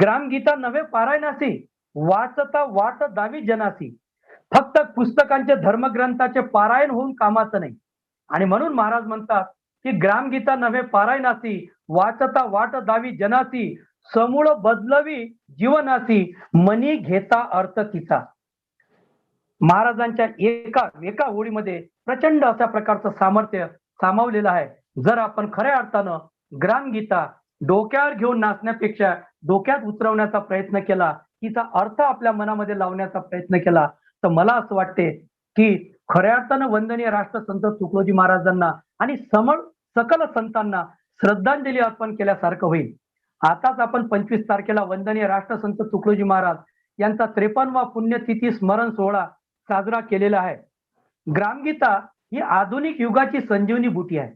Speaker 4: ग्रामगीता नव्हे पारायणासी वाचता वाट दावी जनासी. फक्त पुस्तकांचे धर्मग्रंथाचे पारायण होऊन कामाचं नाही. आणि म्हणून महाराज म्हणतात की ग्रामगीता नव्हे पारायणासी वाचता वाट दावी जनासी. समूळ बदलवी जीवनासी मनी घेता अर्थ तिचा. महाराजांच्या एका ओळीमध्ये प्रचंड अशा प्रकारचं सामर्थ्य सामावलेलं आहे. जर आपण खऱ्या अर्थानं ग्रामगीता डोक्यावर घेऊन नाचण्यापेक्षा डोक्यात उतरवण्याचा प्रयत्न केला, तिचा अर्थ आपल्या मनामध्ये लावण्याचा प्रयत्न केला तर मला असं वाटते की खऱ्या अर्थानं वंदनीय राष्ट्रसंत तुकडोजी महाराजांना आणि सकल संतांना श्रद्धांजली अर्पण केल्यासारखं होईल. आताच आपण 25 तारखेला वंदनीय राष्ट्रसंत तुकडोजी महाराज यांचा 53वा पुण्यतिथी स्मरण सोहळा साजरा केलेला आहे. ग्रामगीता ही आधुनिक युगाची संजीवनी बुटी आहे.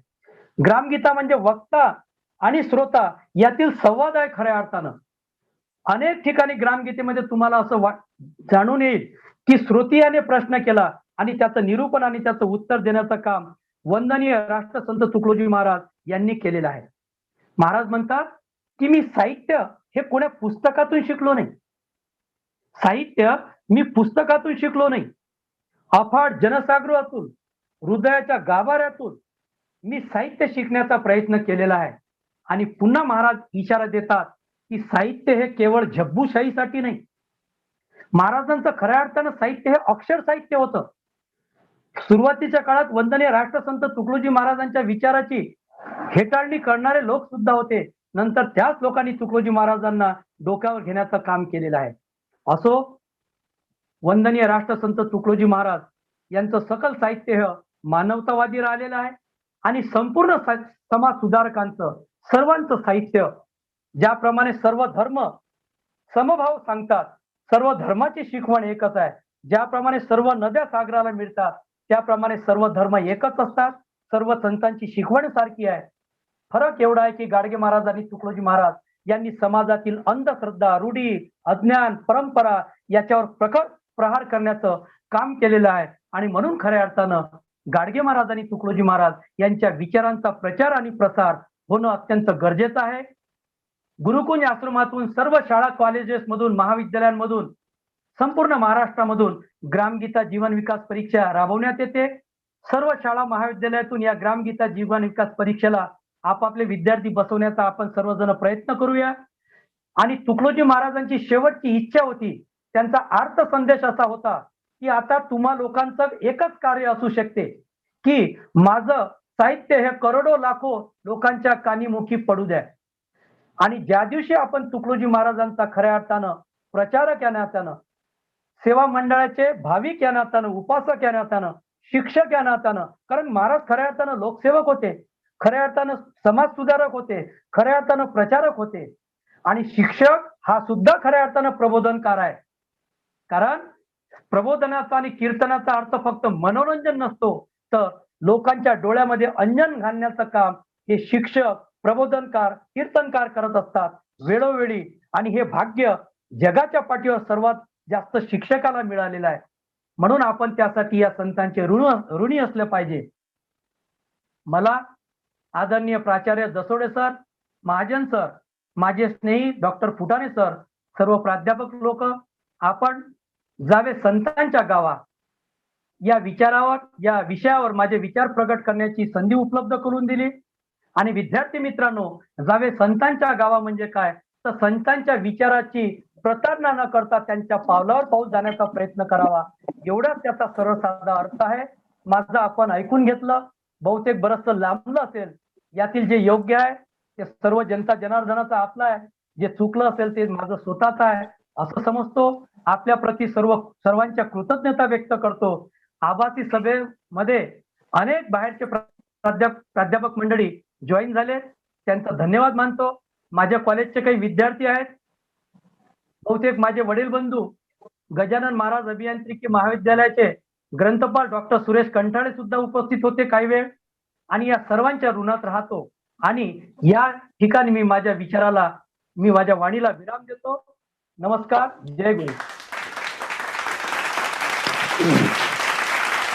Speaker 4: ग्रामगीता म्हणजे वक्ता आणि श्रोता यातील संवाद आहे खऱ्या अर्थानं. अनेक ठिकाणी ग्रामगीतेमध्ये तुम्हाला असं जाणून येईल की श्रोतियाने प्रश्न केला आणि त्याचं निरूपण आणि त्याचं उत्तर देण्याचं काम वंदनीय राष्ट्रसंत तुकडोजी महाराज यांनी केलेलं आहे. महाराज म्हणतात की मी साहित्य हे कोण्या पुस्तकातून शिकलो नाही. साहित्य मी पुस्तकातून शिकलो नाही. अफाट जनसागरातून, हृदयाच्या गाभाऱ्यातून मी साहित्य शिकण्याचा प्रयत्न केलेला आहे. आणि पुन्हा महाराज इशारा देतात की साहित्य हे केवळ झब्बूशाहीसाठी नाही. महाराजांचं खऱ्या अर्थानं साहित्य हे अक्षर साहित्य होतं. सुरुवातीच्या काळात वंदनीय राष्ट्रसंत तुकडोजी महाराजांच्या विचाराची हेटाळणी करणारे लोक सुद्धा होते. नंतर त्याच लोकांनी तुकडोजी महाराजांना डोक्यावर घेण्याचं काम केलेलं आहे. असो, वंदनीय राष्ट्रसंत तुकडोजी महाराज यांचं सकल साहित्य हे मानवतावादी राहिलेलं आहे आणि संपूर्ण समाज सुधारकांचं सर्वांचं साहित्य ज्याप्रमाणे सर्व धर्म समभाव सांगतात, सर्व धर्माची शिकवण एकच आहे. ज्याप्रमाणे सर्व नद्या सागराला मिळतात त्याप्रमाणे सर्व धर्म एकच असतात. सर्व संतांची शिकवण सारखी आहे. फरक एवढा आहे की गाडगे महाराज आणि तुकडोजी महाराज यांनी समाजातील अंधश्रद्धा, रूढी, अज्ञान, परंपरा याच्यावर प्रखर प्रहार करण्याचं काम केलेलं आहे. आणि म्हणून खऱ्या अर्थानं गाडगे महाराज आणि तुकडोजी महाराज यांच्या विचारांचा प्रचार आणि प्रसार होणं अत्यंत गरजेचं आहे. गुरुकुंज आश्रमातून सर्व शाळा कॉलेजेस मधून महाविद्यालयांमधून संपूर्ण महाराष्ट्रामधून ग्रामगीता जीवन विकास परीक्षा राबवण्यात येते. सर्व शाळा महाविद्यालयातून या ग्रामगीता जीवन विकास परीक्षेला आपापले विद्यार्थी बसवण्याचा आपण सर्वजण प्रयत्न करूया. आणि तुकडोजी महाराजांची शेवटची इच्छा होती, त्यांचा अर्थ संदेश असा होता की आता तुम्हा लोकांचं एकच कार्य असू शकते की माझं साहित्य हे करोडो लाखो लोकांच्या कानीमुखी पडू द्या. आणि ज्या दिवशी आपण तुकडोजी महाराजांचा खऱ्या अर्थानं प्रचारक या नात्यानं, सेवा मंडळाचे भाविक या नात्यानं, उपासक या नात्यानं, शिक्षक या नात्यानं, कारण महाराज खऱ्या अर्थानं लोकसेवक होते, खऱ्या अर्थानं समाज सुधारक होते, खऱ्या अर्थानं प्रचारक होते. आणि शिक्षक हा सुद्धा खऱ्या अर्थानं प्रबोधनकार आहे. कारण प्रबोधनाचा आणि कीर्तनाचा अर्थ फक्त मनोरंजन नसतो, तर लोकांच्या डोळ्यामध्ये अंजन घालण्याचं काम हे शिक्षक, प्रबोधनकार, कीर्तनकार करत असतात वेळोवेळी. आणि हे भाग्य जगाच्या पाठीवर सर्वात जास्त शिक्षकाला मिळालेलं आहे. म्हणून आपण त्यासाठी या संतांचे ऋणी असले पाहिजे. मला आदरणीय प्राचार्य दसोडे सर, महाजन सर, माझे स्नेही डॉक्टर फुटाणे सर, सर्व प्राध्यापक लोक, आपण जावे संतांच्या गावा या विषयावर माझे विचार प्रकट करण्याची संधी उपलब्ध करून दिली. आणि विद्यार्थी मित्रांनो, जावे संतांच्या गावा म्हणजे काय, तर संतांच्या विचाराची प्रतारणा न करता त्यांच्या पावलावर पाऊल जाण्याचा प्रयत्न करावा, एवढाच त्याचा सरळ साधा अर्थ आहे. माझं आपण ऐकून घेतलं, बहुतेक बरंचसं लांबलं असेल, यातील जे योग्य आहे ते सर्व जनता जनार्दनाचा आपला आहे, जे चुकलं असेल ते माझं स्वतःच आहे असं समजतो. आपल्या प्रती सर्वांच्या कृतज्ञता व्यक्त करतो. आभासी सभेमध्ये अनेक बाहेरचे प्राध्यापक मंडळी जॉईन झाले, त्यांचा धन्यवाद मानतो. माझ्या कॉलेजचे काही विद्यार्थी आहेत, बहुतेक माझे वडील बंधू गजानन महाराज अभियांत्रिकी महाविद्यालयाचे ग्रंथपाल डॉक्टर सुरेश कंठाळे सुद्धा उपस्थित होते काही वेळ. आणि या सर्वांच्या ऋणात राहतो. आणि या ठिकाणी मी माझ्या वाणीला विराम देतो. नमस्कार, जय गुरु.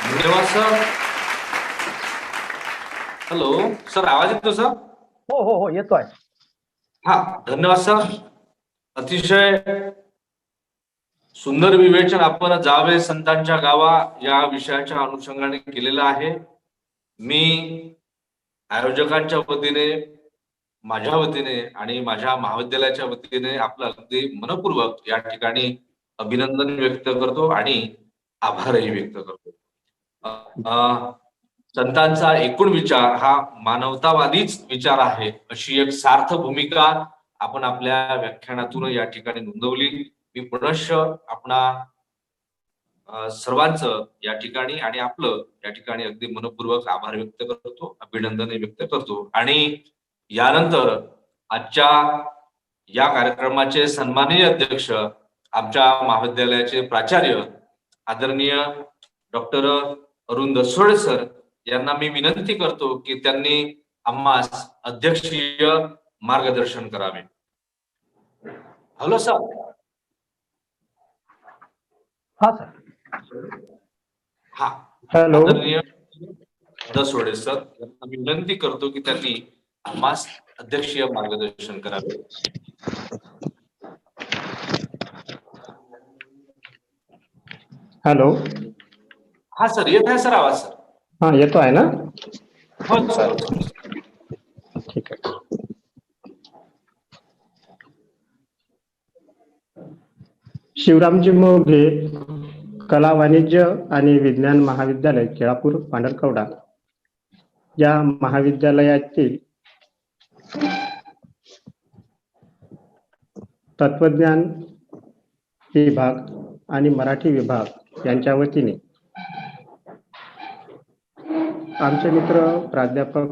Speaker 1: धन्यवाद सर. हॅलो सर, आवाज येतो सर?
Speaker 4: हो येतोय.
Speaker 1: हा, धन्यवाद सर. अतिशय सुंदर विवेचन आपण जावे संतांच्या गावा या विषयाच्या अनुषंगाने केलेलं आहे. मी आयोजकांच्या वतीने, माझ्या वतीने आणि माझ्या महाविद्यालयाच्या वतीने आपलं अगदी मनपूर्वक या ठिकाणी अभिनंदन व्यक्त करतो आणि आभारही व्यक्त करतो. संतांचा एकूण विचार हा मानवतावादीच विचार आहे, अशी एक सार्थ भूमिका आपण आपल्या व्याख्यानातून या ठिकाणी नोंदवली. मी पुनश्च आपणा सर्वांचं या ठिकाणी आणि आपलं या ठिकाणी अगदी मनपूर्वक आभार व्यक्त करतो, अभिनंदन व्यक्त करतो. आणि यानंतर आजच्या या कार्यक्रमाचे सन्माननीय अध्यक्ष, आमच्या महाविद्यालयाचे प्राचार्य आदरणीय डॉक्टर अरुण दसोडे सर यांना मी विनंती करतो की त्यांनी आम्हास अध्यक्षीय मार्गदर्शन करावे. Hello sir.
Speaker 4: हा सर.
Speaker 1: हा,
Speaker 5: हॅलो.
Speaker 1: आदरणीय दसोडे सर यांना मी विनंती करतो की त्यांनी आम्हास अध्यक्षीय मार्गदर्शन करावे.
Speaker 5: हॅलो.
Speaker 1: हा सर, येत आहे सर आवाज? सर
Speaker 5: हा, येतो आहे ना?
Speaker 1: हो सर.
Speaker 5: ठीक आहे. शिवरामजी मोघे कला, वाणिज्य आणि विज्ञान महाविद्यालय, केळापूर, पांढरकवडा या महाविद्यालयातील तत्वज्ञान विभाग आणि मराठी विभाग यांच्या वतीने आमचे मित्र प्राध्यापक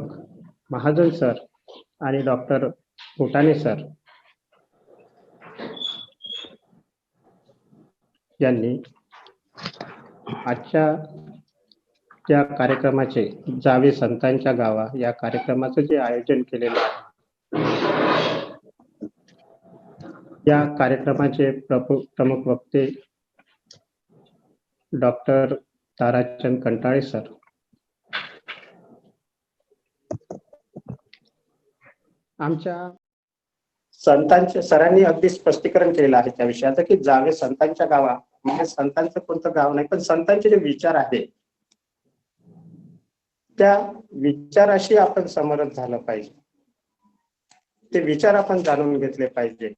Speaker 5: महाजन सर आणि डॉक्टर फुटाणे सर यांनी आजच्या या कार्यक्रमाचे, जावे संतांच्या गावा या कार्यक्रमाचं जे आयोजन केलेलं आहे, या कार्यक्रमाचे प्रमुख वक्ते डॉक्टर ताराचंद कंटाळे सर, आमच्या संतांच्या सरांनी अगदी स्पष्टीकरण केलेलं आहे त्या विषयाचं की जावे संतांच्या गावा म्हणजे संतांचं कोणतं गाव नाही, पण संतांचे जे विचार आहे त्या विचाराशी आपण समरस झालं पाहिजे, ते विचार आपण जाणून घेतले पाहिजे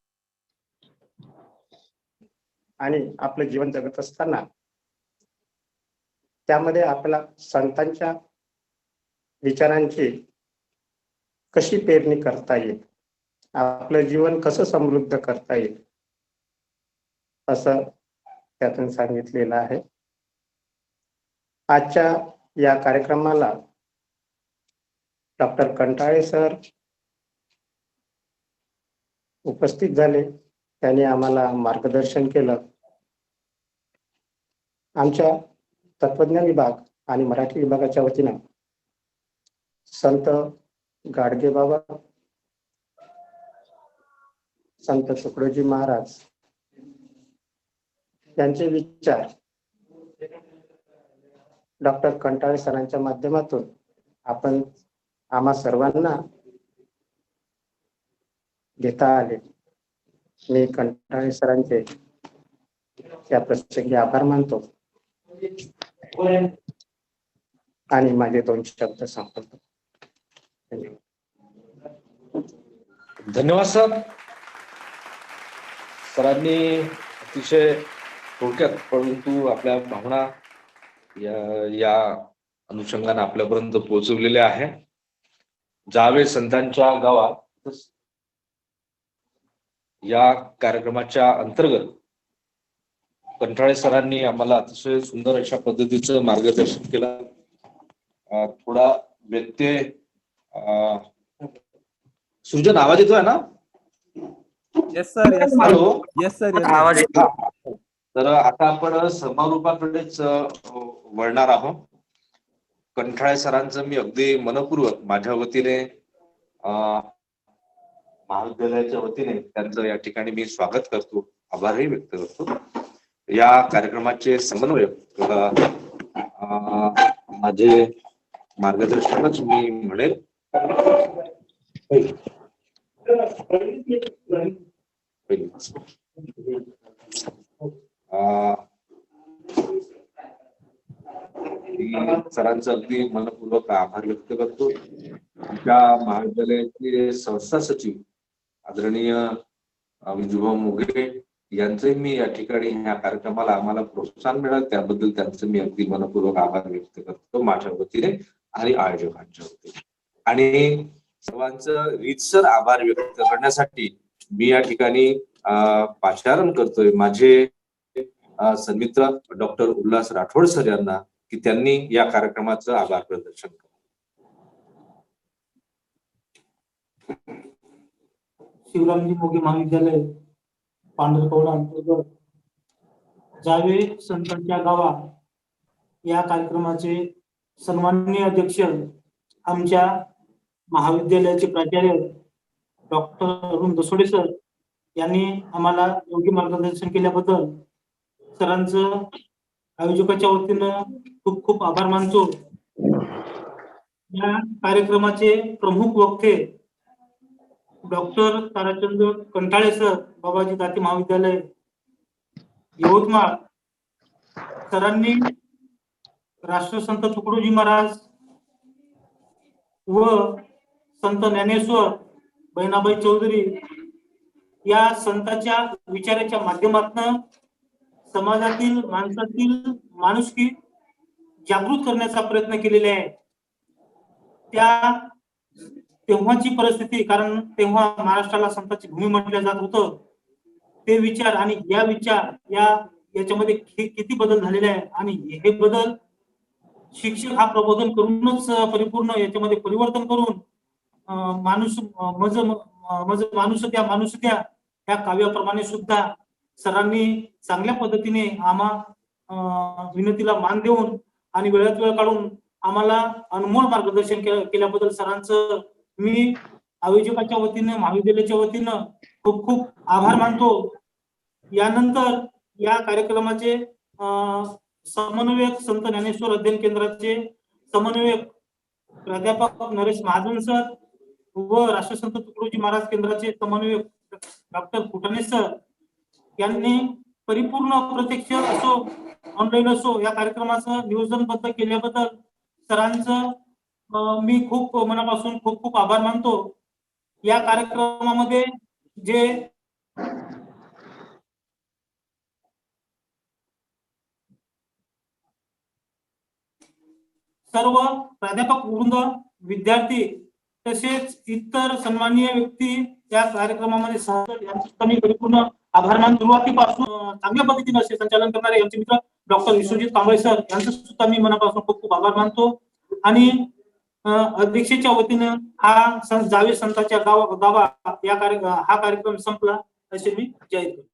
Speaker 5: आणि आपलं जीवन जगत असताना त्यामध्ये आपल्याला संतांच्या विचारांची कशी पेरणी करता येईल, आपलं जीवन कसं समृद्ध करता येईल असं त्यातून सांगितलेलं आहे. आजच्या या कार्यक्रमाला डॉक्टर कंटाळे सर उपस्थित झाले, त्यांनी आम्हाला मार्गदर्शन केलं. आमच्या तत्वज्ञान विभाग आणि मराठी विभागाच्या वतीनं संत गाडगे बाबा, संत तुकडोजी महाराज यांचे विचार डॉक्टर कंटाळे सरांच्या माध्यमातून आपण आम्हा सर्वांना घेता आले. मी कंटाळे सरांचे त्या प्रसंगी आभार मानतो आणि माझे 2 शब्द संपवतो.
Speaker 1: धन्यवाद सर. सरांनी अतिशय थोडक्यात परंतु आपल्या भावना या अनुषंगाने आपल्यापर्यंत पोहोचवलेल्या आहे. जावे संतांच्या गावात या कार्यक्रमाच्या अंतर्गत कंटाळे सरांनी आम्हाला अतिशय सुंदर अशा पद्धतीचं मार्गदर्शन केलं. थोडा व्यत्यय सृजन आवाज येतोय ना?
Speaker 6: Yes sir, yes sir.
Speaker 1: Hello,
Speaker 6: yes sir,
Speaker 1: आवाज येतो. तर आता आपण समारोपाकडेच वळणार आहोत. कंटाळे सरांचं मी अगदी मनपूर्वक माझ्या वतीने महाविद्यालयाच्या वतीने त्यांचं या ठिकाणी मी स्वागत करतो, आभारही व्यक्त करतो. या कार्यक्रमाचे समन्वयक माझे मार्गदर्शकच मी म्हणेल. सरांचं अगदी मनपूर्वक आभार व्यक्त करतो. आमच्या महाविद्यालयाचे संस्था सचिव आदरणीय विजूभाऊ मोघे यांचे मी या ठिकाणी ह्या कार्यक्रमाला आम्हाला प्रोत्साहन मिळालं त्याबद्दल त्यांचं मी अगदी मनपूर्वक आभार व्यक्त करतो माझ्या वतीने आणि आयोजकांच्या वतीने. आणि सर्वांचं रीतसर आभार व्यक्त करण्यासाठी मी या ठिकाणी पाचारण करतोय माझे सन्मित्र डॉक्टर उल्हास राठोड सर यांना की त्यांनी या कार्यक्रमाचं आभार प्रदर्शन केलं.
Speaker 7: शिवरामजी मोघे महाविद्यालय पांढरकवडा अंतर्गत जावे संतांच्या गावा या कार्यक्रमाचे सन्माननीय अध्यक्ष आमच्या महाविद्यालयाचे प्राचार्य डॉक्टर अरुण दसोडे सर यांनी आम्हाला योग्य मार्गदर्शन केल्याबद्दल सरांचं आयोजकाच्या वतीनं खूप खूप आभार मानतो. या कार्यक्रमाचे प्रमुख वक्ते डॉक्टर ताराचंद्र कंटाळे सर, बाबाजी दाते महाविद्यालय यवतमाळ. सरांनी राष्ट्रसंत तुकडोजी महाराज व संत ज्ञानेश्वर बहिणाबाई चौधरी या संतांच्या विचाराच्या माध्यमातून समाजातील माणसातील माणुसकी जागृत करण्याचा प्रयत्न केलेला आहे. त्या तेव्हाची परिस्थिती, कारण तेव्हा महाराष्ट्राला संतांची भूमी म्हटलं जात होतं, ते विचार आणि या विचार याच्यामध्ये किती बदल झालेले आहे आणि हे बदल शिक्षक हा प्रबोधन करूनच परिपूर्ण याच्यामध्ये परिवर्तन करून माणूस त्या ह्या काव्याप्रमाणे सुद्धा सरांनी चांगल्या पद्धतीने आम्हा विनंतीला मान देऊन आणि वेळात वेळ काढून आम्हाला अनमोल मार्गदर्शन केल्याबद्दल सरांचं मी आयोजकाच्या वतीने महाविद्यालयाच्या वतीनं खूप खूप आभार मानतो. यानंतर या कार्यक्रमाचे समन्वयक संत ज्ञानेश्वर अध्ययन केंद्राचे समन्वयक प्राध्यापक नरेश महाजन सर व राष्ट्रसंत तुकडोजी महाराज केंद्राचे समन्वयक डॉक्टर फुटाणे सर यांनी परिपूर्ण प्रत्यक्ष असो ऑनलाईन असो या कार्यक्रमाचं नियोजनबद्ध केल्याबद्दल सरांचं मी खूप मनापासून खूप खूप आभार मानतो. या कार्यक्रमामध्ये जे सर्व प्राध्यापक वृंद, विद्यार्थी तसेच इतर सन्माननीय व्यक्ती या कार्यक्रमामध्ये सहभागी यांचे मी परिपूर्ण आभार मानतो. सुरुवातीपासून चांगल्या पद्धतीने असे संचालन करणारे आमचे मित्र डॉक्टर विश्वजित कांबळे सर यांचं सुद्धा मी मनापासून खूप खूप आभार मानतो. आणि अध्यक्षेच्या वतीनं हा जावे संतांच्या गावा हा कार्यक्रम संपला असे मी जाहीर करतो.